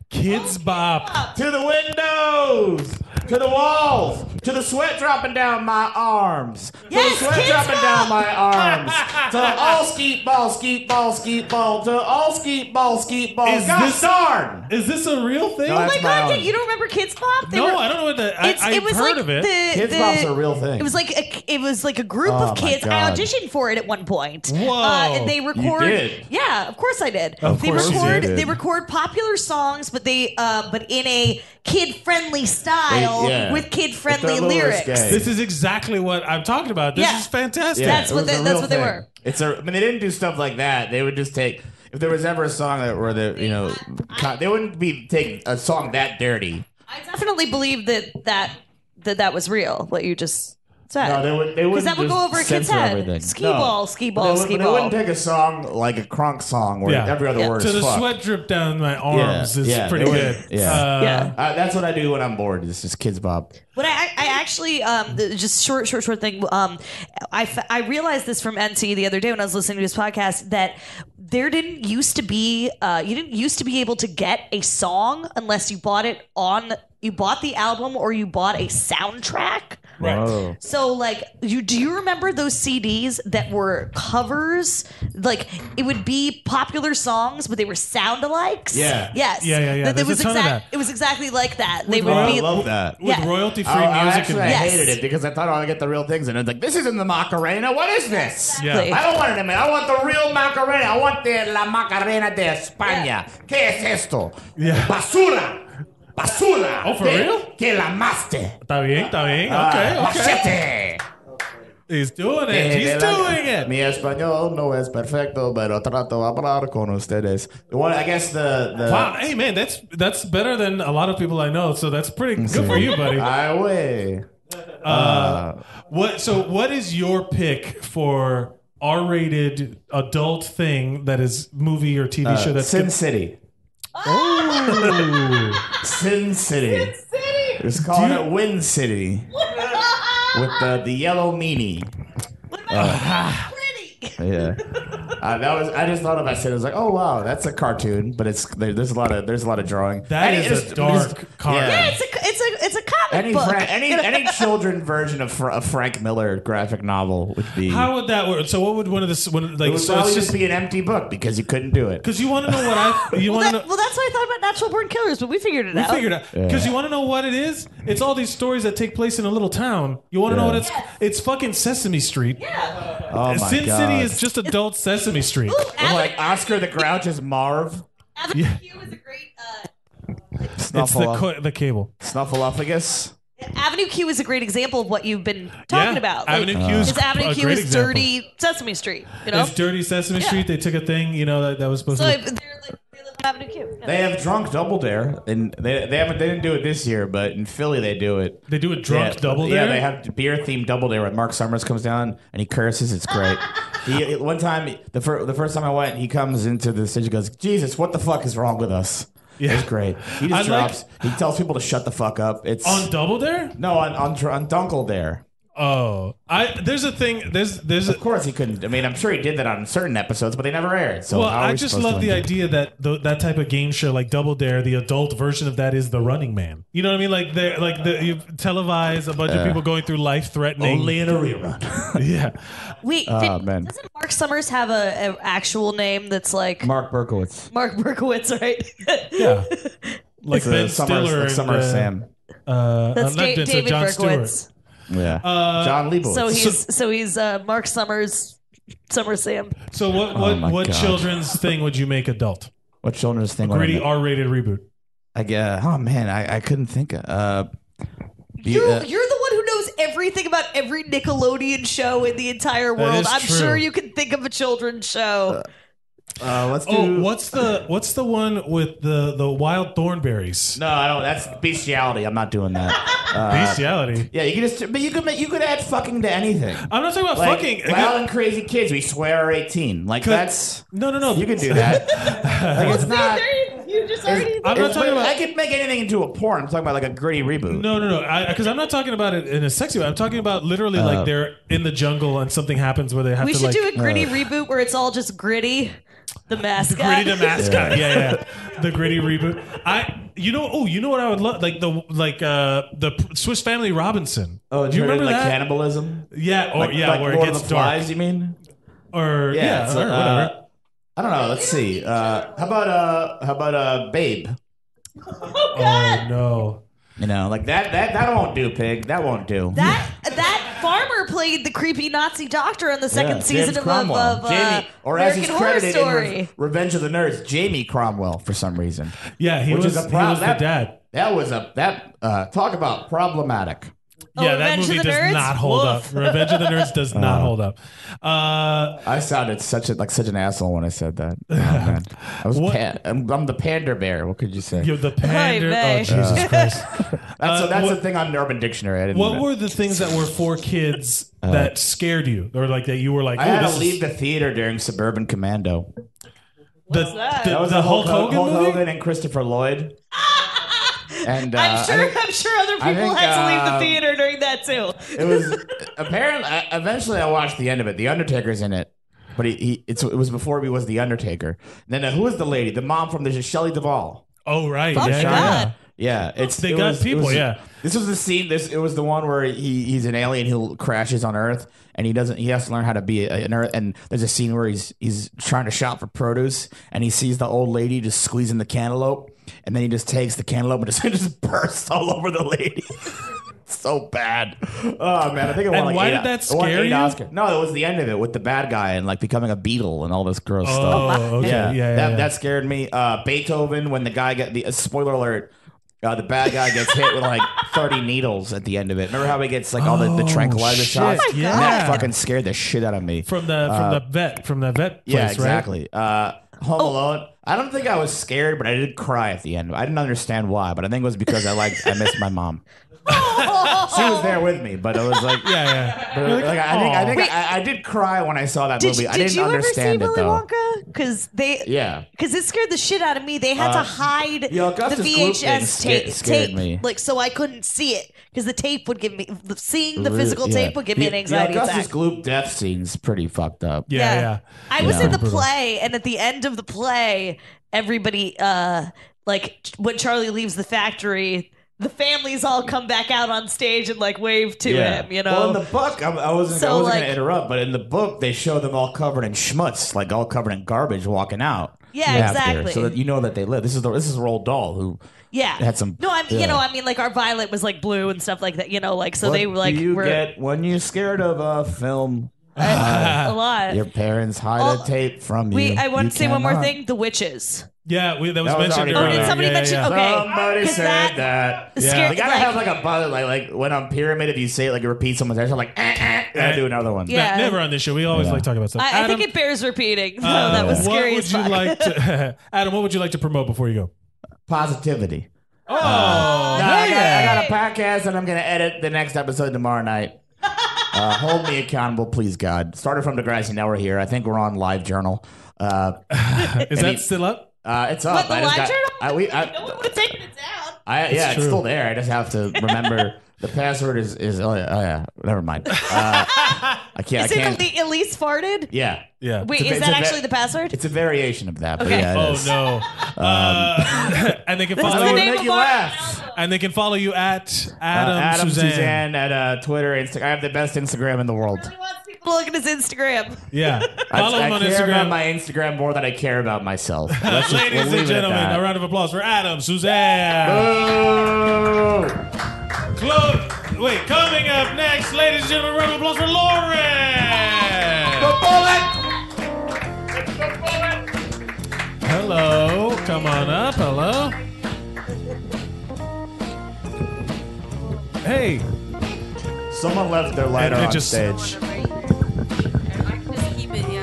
Kids Bop. To the windows, to the walls, to the sweat dropping down my arms, Yes, to the sweat Kids dropping Bop! down my arms, to all skeet ball, skeet ball, skeet ball, to all skeet ball, skeet ball. Is Gosh this- darn! Is this a real thing? No, Oh my that's my God! own. You don't remember Kids Bop? No, I don't know what that. I've was heard like of it. Kids Bop's a real thing. It was like a group Oh of my kids. I God. auditioned for it at one point. Whoa. And they record. did? Yeah, of course I did. Of they course you record. did. They record popular songs, but in a kid-friendly style Yeah. with kid-friendly It's a little lyrics. risque. This is exactly what I'm talking about. This Yeah. is fantastic. Yeah, That's it what was they- a that's real what they thing. were. I mean, they didn't do stuff like that. They would just take. If there was ever a song where they wouldn't be taking a song that dirty. I definitely believe that was real. What you just said. No, they would. They Because wouldn't that would go just over a kid's censor head. everything. Ski No. ball, ski ball, They ski They wouldn't ball. take a song like a Kronk song where Yeah. every other word To is the fuck. sweat drip down my arms is yeah, pretty they good. would- yeah. Yeah. That's what I do when I'm bored. It's just Kids Bop. But I actually just short thing. I realized this from NC the other day when I was listening to his podcast that there didn't used to be you didn't used to be able to get a song unless you bought it on you bought the album or you bought a soundtrack Whoa. So, like, do you remember those CDs that were covers? Like, it would be popular songs, but they were sound-alikes. Yeah. Yes. Yeah. There's a ton of that. It was exactly like that. They With would be. I love that. With Yeah. royalty-free I music. actually and Yes. hated it because I thought I would get the real things, and it's like, this isn't the Macarena. What is this? Yeah. I don't want it. I want the real Macarena. I want la Macarena de España. ¿Qué es esto? Yeah. Basura. Basura. Oh, for real? Que la maste. Está bien. Okay. Machete. He's doing it. He's doing it. Mi español no es perfecto, pero trato de hablar con ustedes. I guess the Wow. Hey, man, that's better than a lot of people I know. So that's pretty good for you, buddy. Ay, güey. What is your pick for R-rated adult thing that is movie or TV show that's Sin City. Oh. Sin City. It's called it Win City. With the yellow meanie. Yeah. I just thought about it. I was like, oh wow, that's a cartoon, but there's a lot of drawing. That is a dark cartoon. Yeah, it's a comic book. Any children version of a Frank Miller graphic novel would be. How would that work? So what would one of the like? It would So probably it's just be an empty book because you couldn't do it. because you want to know what you want to know. Well, that's what I thought about Natural Born Killers, but we figured it We out. figured it out because you want to know what it is. It's all these stories that take place in a little town. You want to know what it's? It's fucking Sesame Street. Oh my Sin god. City is just adult Sesame Street. Like Oscar the Grouch is Marv. Avenue Q is a great. It's the cable. Snuffleupagus. Avenue Q is a great example of what you've been talking about. Avenue Q is because Avenue a Q great is example. dirty Sesame Street. You know, It's dirty Sesame Street. They took a thing, that was supposed so to. they're like they live in Avenue Q. They have Drunk Double Dare, and they didn't do it this year, but in Philly they do it. They do a drunk Double Dare? Yeah, they have beer themed Double Dare. When Mark Summers comes down and he curses, it's great. One time, the first time I went, he comes into the stage and goes, "Jesus, what the fuck is wrong with us?" Yeah. It's great. He just drops. He tells people to shut the fuck up. It's On Double Dare? No, on Dunkle Dare. Oh, there's a thing. There's Of course he couldn't. I mean, I'm sure he did that on certain episodes, but they never aired. So well, how are I we just supposed love to the enjoy it? idea that that type of game show like Double Dare, the adult version of that is the Running Man. You know what I mean? Like you televise a bunch of people going through life threatening. Only in a rerun. Yeah. Wait, man. doesn't Mark Summers have a actual name that's like Mark Berkowitz. Mark Berkowitz, right? Yeah. Like It's Ben Summer Stiller. and, Summer Sam. That's not Ben, so David Jon Berkowitz. Stewart. Yeah. John Leibowitz. So he's Mark Summers, Summer Sam. So what my God. children's thing would you make adult? What children's thing? would I Gritty make? R-rated reboot. Oh man, I couldn't think of. You're the one who knows everything about every Nickelodeon show in the entire That world. is I'm true. sure you can think of a children's show. Let's do. Oh, what's the one with the wild thornberries? No, I don't. That's bestiality. I'm not doing that. Bestiality. Yeah, but you could add fucking to anything. I'm not talking about Like, fucking. Wild and crazy kids. We swear are 18. Like that's No. you can do that. Like it's not. You just already. I'm not talking about. I could make anything into a porn. I'm talking about like a gritty reboot. No. Because I'm not talking about it in a sexy way. I'm talking about literally like they're in the jungle and something happens where they have We to should like. do a gritty reboot where it's all just gritty. The mascot. Gritty the mascot, yeah. The gritty reboot. You know what I would love, like the Swiss Family Robinson. Oh, do you remember like that? Cannibalism? Yeah, like where Lord it gets of the dark. Flies, you mean? Or it's, or whatever. I don't know. Let's see. How about Babe? Oh no. You know, like that won't do, pig. That won't do. That farmer played the creepy Nazi doctor on the second season James of Cromwell. Jamie, or as American he's Horror credited Story. in Revenge of the Nerds, Jamie Cromwell for some reason. Yeah, he Which was is a he was the that, dad. That was talk about problematic. Yeah, that Revenge of movie the does Nerds? not hold up. Woof. Revenge of the Nerds does not hold up. I sounded such an asshole when I said that. Oh, man. I was I'm the pander bear. What could you say? You're the pander. Hey, Oh Jesus Christ! That's the thing on Urban Dictionary. I didn't What know. were the things that were for kids that scared you, or like that you were like? I had this to is- leave the theater during Suburban Commando. that? That was the Hulk Hogan Hulk movie? Hogan and Christopher Lloyd. And I'm sure other I people think, had to leave the theater during that too. It was apparently. Eventually, I watched the end of it. The Undertaker's in it, but it was before he was the Undertaker. And then who was the lady? The mom from the Shelley Duvall. Oh right, Oh yeah, my yeah. God. Yeah, They got people, yeah. This was the scene. It was the one where he's an alien who crashes on Earth, and he has to learn how to be an Earth. And there's a scene where he's trying to shop for produce, and he sees the old lady just squeezing the cantaloupe, and then he just takes the cantaloupe and just bursts all over the lady. So bad. Oh man, I think it won And like why eight, did that it won scare eight you? Oscars. No, it was the end of it with the bad guy and like becoming a beetle and all this gross Oh, stuff. okay. Yeah. That scared me. Beethoven, when the guy spoiler alert, the bad guy gets hit with like 30 needles at the end of it. Remember how he gets like all the tranquilizer shots? Oh yeah. And that fucking scared the shit out of me. From the vet place, Yeah, exactly. right? Home Alone. I don't think I was scared, but I did cry at the end. I didn't understand why, but I think it was because I missed my mom. She was there with me, but it was like, yeah. But like, I did cry when I saw that movie. I didn't understand it though. Because Yeah. because it scared the shit out of me. They had to hide the Augustus Gloop thing VHS scared tape, me. like so I couldn't see it because the tape would give me seeing the physical tape would give me an The anxiety Augustus attack. Gloop death scene's pretty fucked up. Yeah. I was Yeah. in the play, and at the end of the play, everybody like when Charlie leaves the factory. The families all come back out on stage and like wave to him, you know. Well, in the book, I wasn't So, going like- to interrupt, but in the book, they show them all covered in schmutz, like all covered in garbage, walking out. Yeah, after, exactly. So that you know that they live. This is Roald Dahl who had some. No, I mean, yeah. I mean, like our Violet was like blue and stuff like that, you know, like so What they were like do you were get when you're scared of a film? a lot. Your parents hide a tape from you. I want You to say one more cannot. thing: the witches. Yeah, that was That was mentioned already earlier. Oh, did somebody mention? Okay, Somebody 'cause said that. scared- We gotta have like a buzz, like when on Pyramid, if you say it, like you repeat someone's answer, like, gotta do another one. Yeah. Never on this show. We always like talking about stuff. I Adam, think it bears repeating. No, that was scary what as would you fuck. like to, Adam, what would you like to promote before you go? Positivity. Oh, No, I got a podcast and I'm gonna edit the next episode tomorrow night. Hold me accountable, please, God. Started from Degrassi, now we're here. I think we're on LiveJournal. Is that still up? It's up. What, the I just live got- journal? I- No one would have taken it down. it's true. still there. I just have to remember the password is oh yeah. Never mind. I can't. Is it Elise farted? Yeah. Yeah. Wait, It's a- is it's a that ve- actually the password? It's a variation of that. But Okay. yeah, it Oh is. no! And they can That's follow the you. name Make of you our- laugh. And they can follow you at Adam, Suzanne at Twitter, Instagram. I have the best Instagram in the world. He wants people to look at his Instagram. Yeah, follow him I on care about Instagram. my Instagram more than I care about myself. Let's just, Ladies we'll leave and it at gentlemen, that. a round of applause for Adam Suzanne. Wait, coming up next, ladies and gentlemen, a round of applause for Lauren. Hello, come on up. Hello. Hey. Someone left their lighter It on just- stage.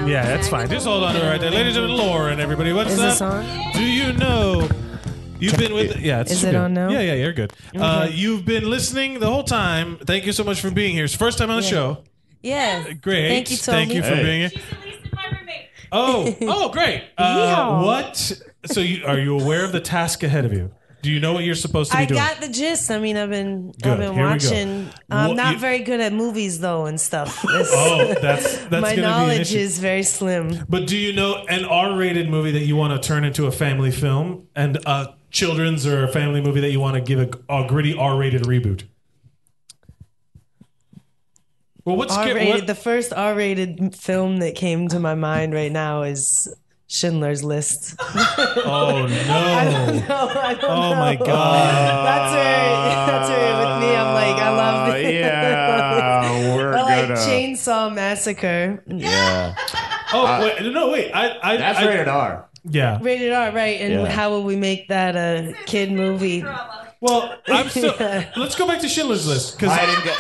Yeah, that's fine. Just hold on to it right there. Ladies and gentlemen, Lauren, everybody. What's Is up? this on? Do you know you've been with... Yeah, it's Is it good. on now? Yeah, you're good. Okay. You've been listening the whole time. Thank you so much for being here. It's first time on the show. Yeah. Great. Thank you, Toby. Thank you for being here. Oh, great. Yeehaw. What? So are you aware of the task ahead of you? Do you know what you're supposed to be I doing? got the gist. I mean, I've been Good. Here we go. watching. I'm What not you- very good at movies though and stuff. Oh, that's my gonna be an knowledge issue. is very slim. But do you know an R-rated movie that you want to turn into a family film, and a children's or a family movie that you want to give a gritty R-rated reboot? Well, what's R-rated. The first R-rated film that came to my mind right now is Schindler's List. Oh no! I don't know. My God! That's right with me. I'm like, I love it. Yeah, we're I like gonna. Chainsaw Massacre. Yeah. Oh wait, no, wait. That's rated R. Yeah. Rated R, right? And Yeah. how will we make that a kid movie? Well, I'm still. Yeah. Let's go back to Schindler's List because Hide and go,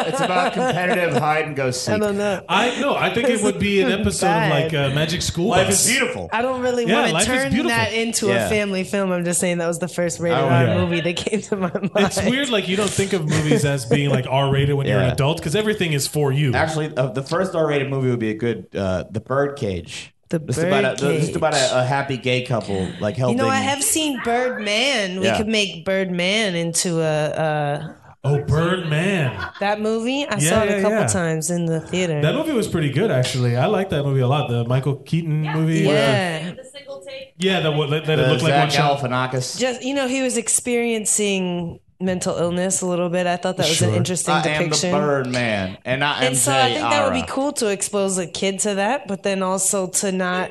it's about competitive hide and go seek. I don't know. I think it would be an episode Bad. like Magic School Life Bus. is beautiful. I don't really Yeah, want Life to is turn Beautiful. that into Yeah. a family film. I'm just saying that was the first rated Oh, R yeah. movie that came to my mind. It's weird, like you don't think of movies as being like R-rated when you're an Yeah. adult because everything is for you. Actually, the first R-rated movie would be a good The Birdcage. The Just about Birdcage. a happy gay couple like You helping. know, I have seen Birdman. We Yeah. could make Birdman into a Oh, Birdman. that movie. I Yeah, saw it yeah, a couple yeah. times in the theater. That movie was pretty good, actually. I like that movie a lot. The Michael Keaton movie. Yeah. The single take. Yeah, that it looked like one Zach shot. Galifianakis. Just he was experiencing mental illness a little bit. I thought that was an interesting depiction. I am the Birdman, and I am and so I think that would be Ara. cool to expose a kid to that, but then also to not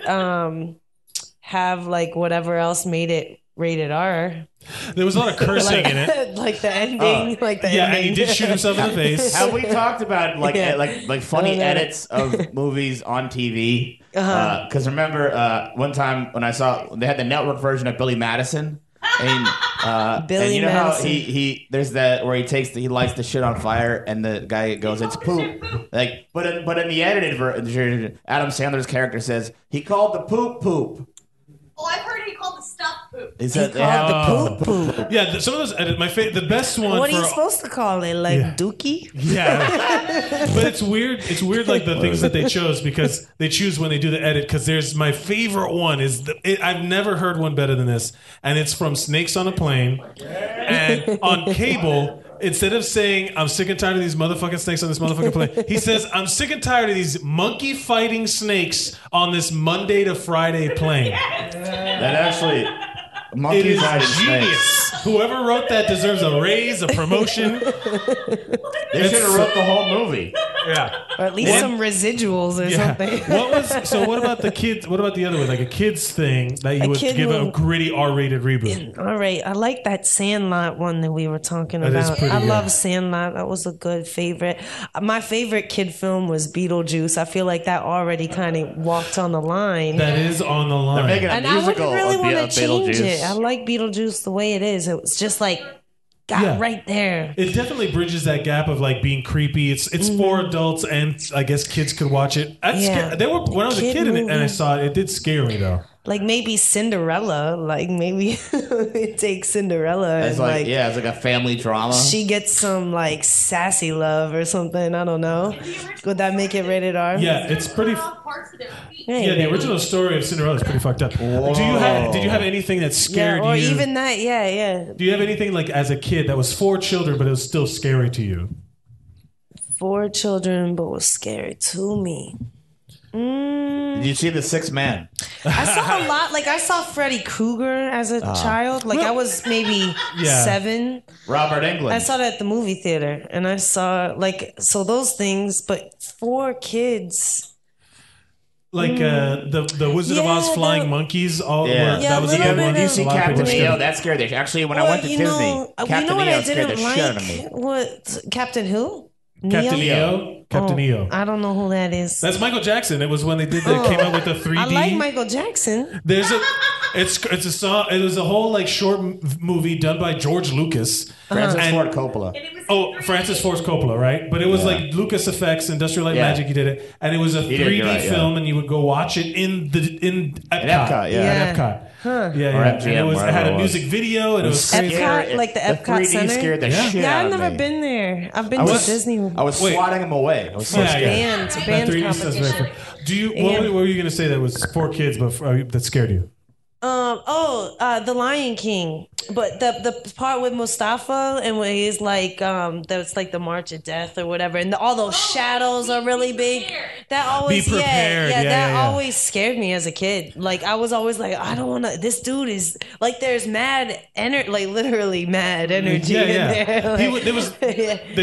have like whatever else made it rated R. There was a lot of cursing in it, like the ending, yeah, and he did shoot himself in the face. Have we talked about like funny edits of movies on TV? Because remember one time when I saw they had the network version of Billy Madison. And, Billy and you know Madison. how he there's that where he lights the shit on fire and the guy goes it's poop like but in the edited version Adam Sandler's character says he called the poop. Oh, I've heard he called the stuff poop. He said the poop poop. Yeah, some of those edits. The best one. What are you supposed to call it? Like Dookie? Yeah, but it's weird. It's weird, like the things that they chose because they choose when they do the edit. Because there's my favorite one is I've never heard one better than this, and it's from Snakes on a Plane, and on cable. Instead of saying, I'm sick and tired of these motherfucking snakes on this motherfucking plane, he says, I'm sick and tired of these monkey fighting snakes on this Monday to Friday plane. that actually It monkey is fighting genius. snakes. Whoever wrote that deserves a raise, a promotion. They should have wrote the whole movie. Yeah. Or at least some residuals or something. What about the kids? What about the other one? Like a kids thing that you would kid give a movie. gritty R-rated reboot. All right. I like that Sandlot one that we were talking That is about. pretty I good. love Sandlot. That was a good favorite. My favorite kid film was Beetlejuice. I feel like that already kind of walked on the line. That is on the line. They're making a And I wouldn't musical really of want to change Beetlejuice. it. I like Beetlejuice the way it is. It was just like got right there. It definitely bridges that gap of like being creepy. It's for adults and I guess kids could watch it. They were when I was a Kid kid and I movie. saw it. It did scare me though. Like maybe Cinderella. Like maybe it takes Cinderella It's and like it's like a family drama. she gets some like sassy love or something. I don't know. Would that make it rated R? Yeah, it's pretty. Hey, Yeah, the baby. original story of Cinderella is pretty fucked up. Did you have anything that scared or you? even that, yeah. Do you have anything like as a kid that was for children but it was still scary to you? For children, but was scary to me. Did you see The Sixth Man? I saw a lot. Like I saw Freddy Krueger as a child. Like I was maybe 7. Robert Englund. I saw that at the movie theater, and I saw those things. But for kids, Like the Wizard of Oz flying monkeys. That was a good one. You see A lot of Captain people EO? scared. That scared the Actually, when I went to Disney, Captain what EO I scared the didn't shit out of me. like? What Captain who? Captain Neo? EO. Captain EO. I don't know who that is. That's Michael Jackson. It was when they came out with the 3D. I like Michael Jackson. It's a song. It was a whole like short movie done by George Lucas. Francis Ford Coppola. Francis Ford Coppola, right? But it was like Lucas Effects, Industrial Light Magic. He did it, and it was a 3D film, and you would go watch it in Epcot. At Epcot. Huh. Yeah. MGM, And it had wherever a it was. music video, and it was crazy. Epcot, like the Epcot 3D Center. scared the shit Yeah, out I've of never me. been there. I've been to Disney. I was swatting him away. I was so scared. Band 3D stuff's very competition. fun. Do you? What were you going to say that was for kids, but that scared you? The Lion King, but the part with Mustafa and when he's like, that's like the March of Death or whatever, and all those shadows are really big. That always, Be prepared. that always scared me as a kid. Like I was always like, I don't want to. This dude is like, there's mad energy, like literally mad energy in there. They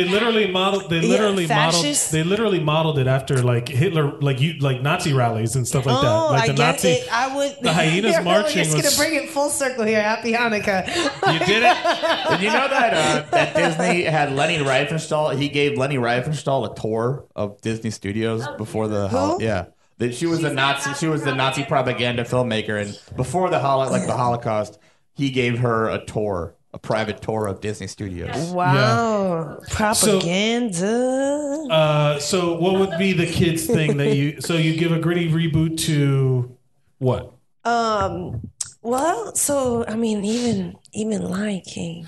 literally modeled. They literally modeled. fascist? They literally modeled it after like Hitler, like Nazi rallies and stuff like that. Like I guess it. I would. the hyenas You're marching just gonna was. bring it full circle here. Happy Hanukkah. You did it. Did you know that Disney had Lenny Riefenstahl? He gave Lenny Riefenstahl a tour of Disney Studios before the that she was the Nazi. She was the Nazi propaganda filmmaker, and before the Holocaust, he gave her a tour, a private tour of Disney Studios. Wow, propaganda. So what would be the kids thing that you? So you give a gritty reboot to what? Well, so I mean, even Lion King.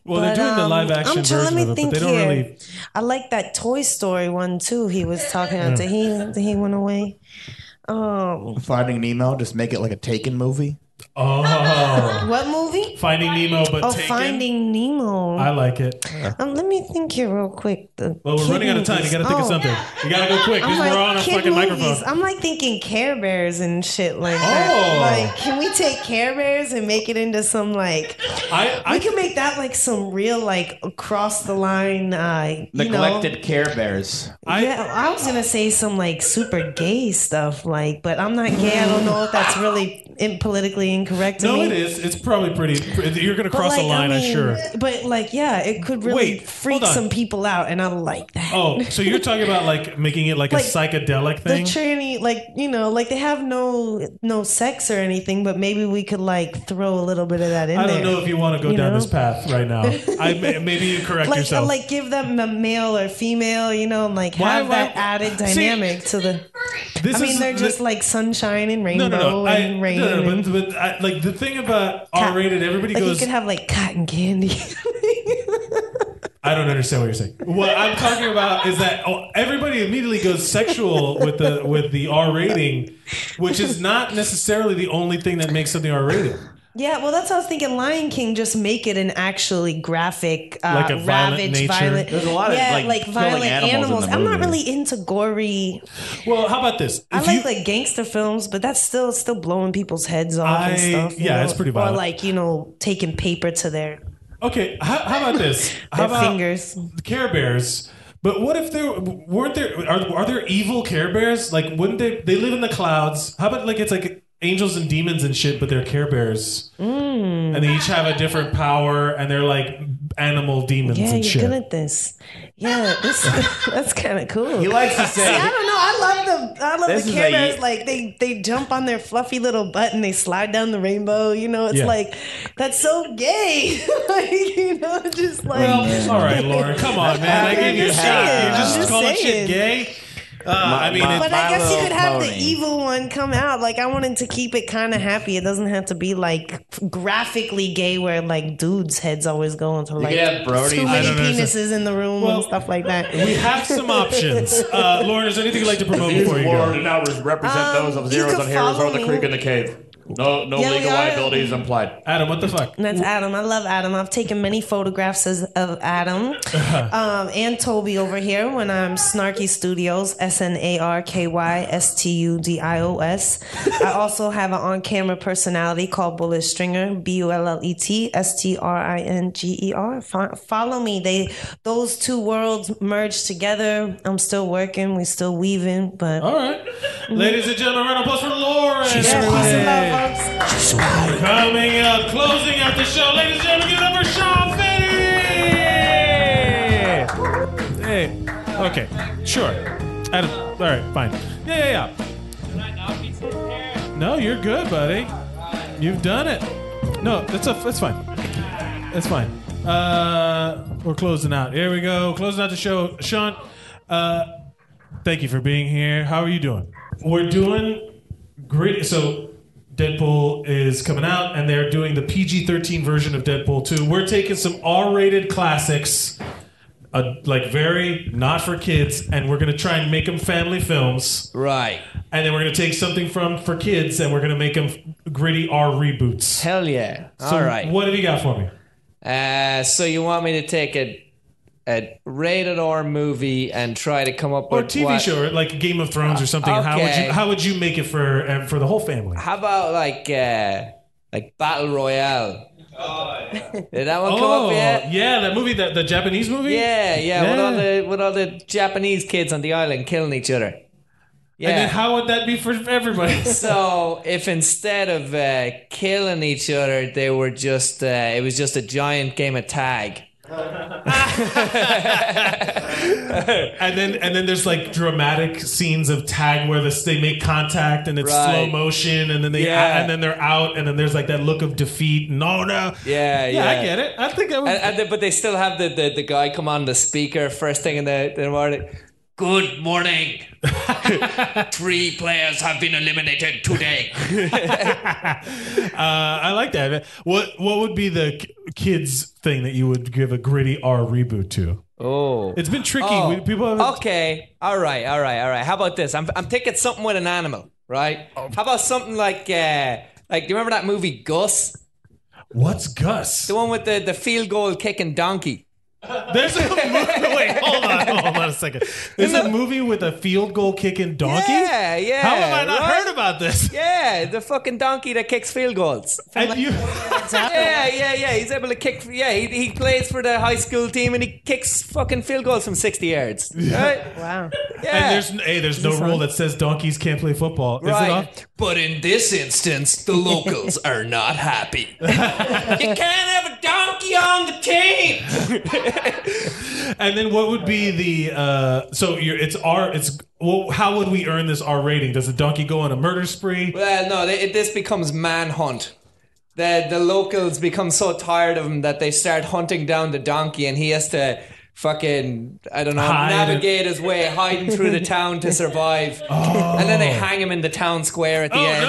Well, they're doing the live action version let me of it, think but they don't here. really. I like that Toy Story one too. He was talking until he went away. Finding Nemo, just make it like a Taken movie. Oh. What movie? Finding Nemo, but Oh, Taken. Finding Nemo. I like it. Let me think here real quick. Well, we're running out of time. You gotta think of something. You gotta go quick because we're on a kid fucking movies. microphone. I'm like thinking Care Bears and shit like that. Like, can we take Care Bears and make it into some like? We can make that like some real like across the line. Neglected Care Bears. I was gonna say some like super gay stuff, like, but I'm not gay. I don't know if that's really politically incorrect to No, me. it is. It's probably pretty. You're gonna cross the line, I'm sure. But like, yeah, it could really freak hold on. some people out, and I like that. Oh, so you're talking about like making it like a psychedelic The thing? tranny, like, you know, like they have no sex or anything, but maybe we could like throw a little bit of that in I there. don't know if you want to go down know? this path right now. Maybe you correct like, yourself. like give them a male or female, you know, and like have that added dynamic to the. I mean, they're just like sunshine and rainbow and rain. But like the thing about R-rated, everybody like goes. you could have like cotton candy. I don't understand what you're saying. What I'm talking about is that everybody immediately goes sexual with the R rating, which is not necessarily the only thing that makes something R rated. Yeah, well, that's what I was thinking. Lion King, just make it an actually graphic, like a violent nature. violent. There's a lot of like violent animals. in the I'm not movie. really into gory. Well, how about this? I like gangster films, but that's still blowing people's heads off and stuff. Yeah, it's pretty violent. Or like, you know, taking paper to their Okay, how about this? How their about fingers. Care Bears? But what if there weren't there? Are there evil Care Bears? Like, wouldn't they? They live in the clouds. How about like it's like angels and demons and shit, but they're Care Bears, and they each have a different power, and they're like animal demons Yeah, and you're shit. good at this. Yeah, that's kind of cool. He likes to say. See, I don't know. I love This the is Care a- Bears. Like they jump on their fluffy little butt and they slide down the rainbow. You know, it's Yeah. like that's so gay. Like, you know, just like. Well, all right, Lauren, come on, man. I gave you a just shot. saying. You're just I'm just calling shit saying. gay. I mean, But I guess you could have the Pony. evil one come out. Like I wanted to keep it kind of happy. It doesn't have to be like graphically gay, where like dudes' heads always go into like could have Brody. too I many don't understand. penises in the room and stuff like that. we have some options. Lauren, is there anything you'd like to promote before you go? do not represent those of you zeros can and heroes or follow the me. creek in the cave. No Yeah, we legal are. liability is implied. Adam, what the fuck? And that's Adam. I love Adam. I've taken many photographs of Adam and Toby over here when I'm Snarky Studios, SNARKYSTUDIOS. I also have an on-camera personality called Bullet Stringer, BULLETSTRINGER. Follow me. Those two worlds merge together. I'm still working. We're still weaving, but All right. Ladies and gentlemen, round of applause for Lauren. peace and love, folks. Coming up, closing out the show, ladies and gentlemen, give it up for Sean Fitty. Hey, okay, sure. Adam, all right, fine. Yeah. No, you're good, buddy. You've done it. No, that's fine. That's fine. We're closing out. Here we go. Closing out the show. Sean, thank you for being here. How are you doing? We're doing great. So Deadpool is coming out, and they're doing the PG-13 version of Deadpool 2. We're taking some R-rated classics, like very not for kids, and we're going to try and make them family films. Right. And then we're going to take something for kids, and we're going to make them gritty R reboots. Hell yeah. So All right. what have you got for me? So you want me to take a rated R movie and try to come up Or with TV what? show, like Game of Thrones or something. Okay. How would you make it for the whole family? How about like Battle Royale? Did that one come up yet? Yeah, that movie, the Japanese movie. Yeah. With all the Japanese kids on the island killing each other. Yeah. And then how would that be for everybody? So if instead of killing each other, they were just it was just a giant game of tag. and then there's like dramatic scenes of tag where they make contact and it's Right. slow motion, and then and then they're out, and then there's like that look of defeat. No. Yeah, I get it. I think that would. But they still have the guy come on the speaker first thing in the morning. Good morning. 3 players have been eliminated today. I like that. What would be the kids thing that you would give a gritty R reboot to? Oh, it's been tricky. Oh, People have okay. All right. How about this? I'm thinking something with an animal, right? How about something like Like, do you remember that movie Gus? What's Gus? The one with the field goal kicking donkey. There's a movie. Wait, hold on a second. There's a movie with a field goal kicking donkey. Yeah. How have I not heard about this? Yeah, the fucking donkey that kicks field goals. And you, yeah. He's able to kick. Yeah, he plays for the high school team and he kicks fucking field goals from 60 yards. Right? Wow. Yeah. and there's no rule that says donkeys can't play football. Is it Right. off? But in this instance, the locals are not happy. You can't have a donkey on the team. And then what would be the how would we earn this R rating? Does the donkey go on a murder spree? Well, no, this becomes manhunt. The locals become so tired of him that they start hunting down the donkey, and he has to fucking, I don't know, navigate his way, hiding through the town to survive. And then they hang him in the town square at the end.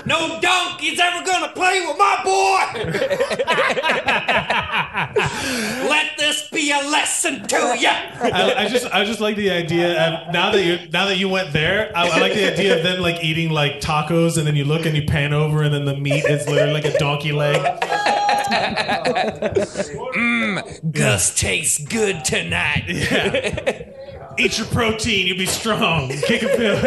No donkey's ever gonna play with my boy. Let this be a lesson to you. I just like the idea of now that you went there. I like the idea of then like eating like tacos, and then you look and you pan over, and then the meat is literally like a donkey leg. Gus tastes good tonight. Yeah. Eat your protein, you'll be strong. Kick a pill.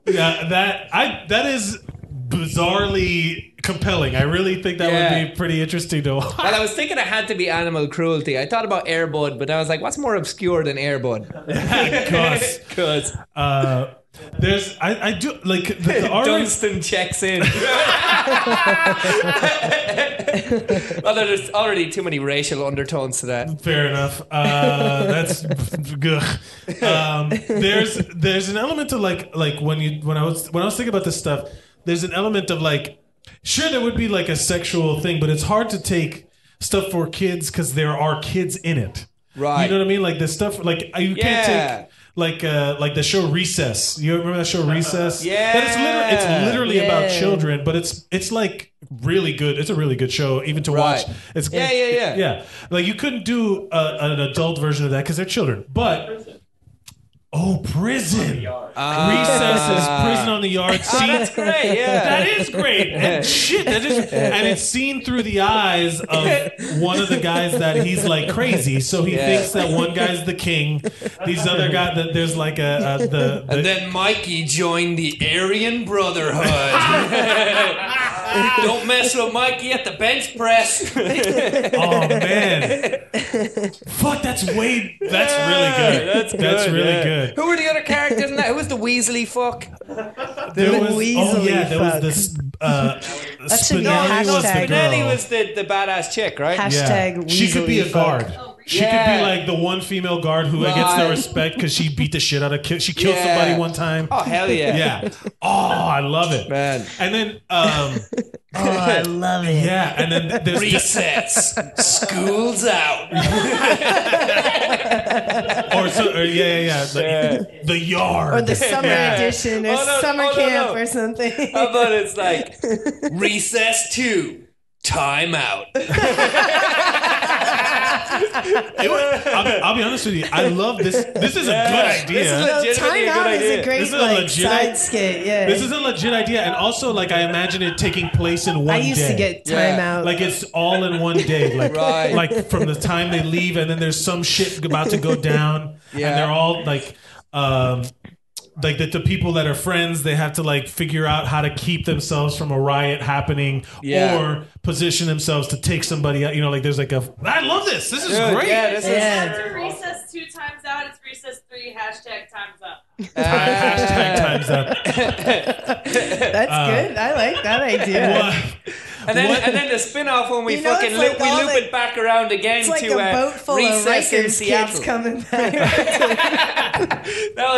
Yeah. That is bizarrely compelling. I really think that would be pretty interesting to watch. Well, I was thinking it had to be animal cruelty. I thought about Air Bud, but I was like, what's more obscure than Air Bud? Cuz. I do like the Dunstan checks in. Well, there's already too many racial undertones to that. Fair enough. That's good. There's an element to like when I was thinking about this stuff. There's an element of like, sure, there would be like a sexual thing, but it's hard to take stuff for kids because there are kids in it. Right. You know what I mean? Like the stuff like you can't take. Like the show Recess. You remember that show Recess? Yeah. That it's literally about children, but it's like really good. It's a really good show, even to watch. It's yeah. Like you couldn't do an adult version of that because they're children. But prison. Recess is prison on the yard. That's great. Yeah, that is great. And shit, and it's seen through the eyes of one of the guys that he's like crazy. So he thinks that one guy's the king. These other guys that there's like and then Mikey joined the Aryan Brotherhood. Don't mess with Mikey at the bench press. Oh man, fuck! That's really good. That's really good. Who were the other characters in that? Who was the Weasley fuck? There was this. That should be a hashtag. Spinelli was the badass chick, right? Hashtag She could be a Weasley guard. fuck. She could be like the one female guard who gets no respect because she beat the shit out of kids. She killed somebody one time. Oh hell yeah! Yeah. Oh, I love it, man. And then I love it. Yeah, and then there's Recess. School's out. The yard. Or the summer edition or summer camp or something. How about it's like Recess 2, Time Out. I'll be honest with you. I love this. This is a good idea. This is legitimately Time Out is a great side skit. Yeah. This is a legit idea, and also like I imagine it taking place in one day. I used to get Time Out. Like it's all in one day. Like like from the time they leave, and then there's some shit about to go down, and they're all like the people that are friends, they have to like figure out how to keep themselves from a riot happening or position themselves to take somebody out. You know, like there's like I love this. This is great. Yeah, this After Recess 2 times out, it's Recess 3 hashtag times up. Hashtag times up. That's good. I like that idea. And then the spin-off when we fucking loop it back around again it's like to a boat full Recess of in Rikers Seattle. kids coming back. Now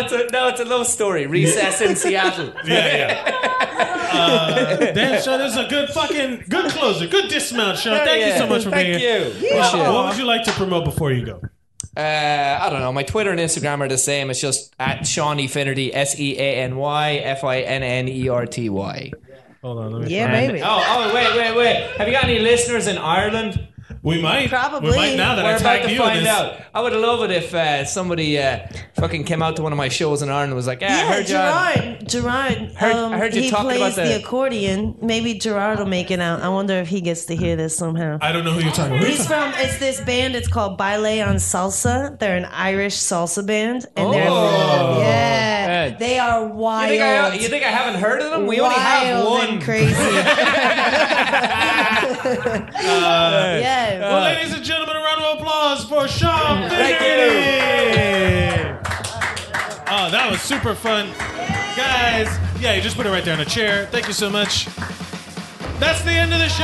it's a love story. Recess in Seattle. Dan, Sean, this is a good closer. Good dismount, Sean. Thank you so much for being here. Thank you. What would you like to promote before you go? I don't know. My Twitter and Instagram are the same. It's just at Seany Finnerty, SeanyFinnerty. Hold on, let me maybe. Oh, wait. Have you got any listeners in Ireland? We might. Probably. We might now that We're I about tagged to you in find this. out. I would love it if somebody fucking came out to one of my shows in Ireland and was like, "Yeah, I heard Gerard. I heard you he talking plays about the accordion. Maybe Gerard will make it out. I wonder if he gets to hear this somehow. I don't know who you're talking about. He's from. It's this band. It's called Baile on Salsa. They're an Irish salsa band, and they are wild. You think I haven't heard of them? We only have Wild one. and crazy. Well, ladies and gentlemen, a round of applause for Sean. Thank you. Oh, that was super fun. Guys, yeah, you just put it right there in a chair. Thank you so much. That's the end of the show.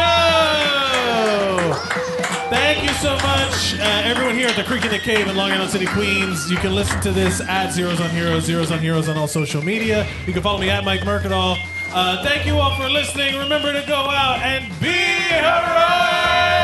Thank you so much, everyone here at the Creek in the Cave in Long Island City, Queens. You can listen to this at Zeros on Heroes, Zeros on Heroes on all social media. You can follow me at Mike Mercadal. Thank you all for listening. Remember to go out and be heroic.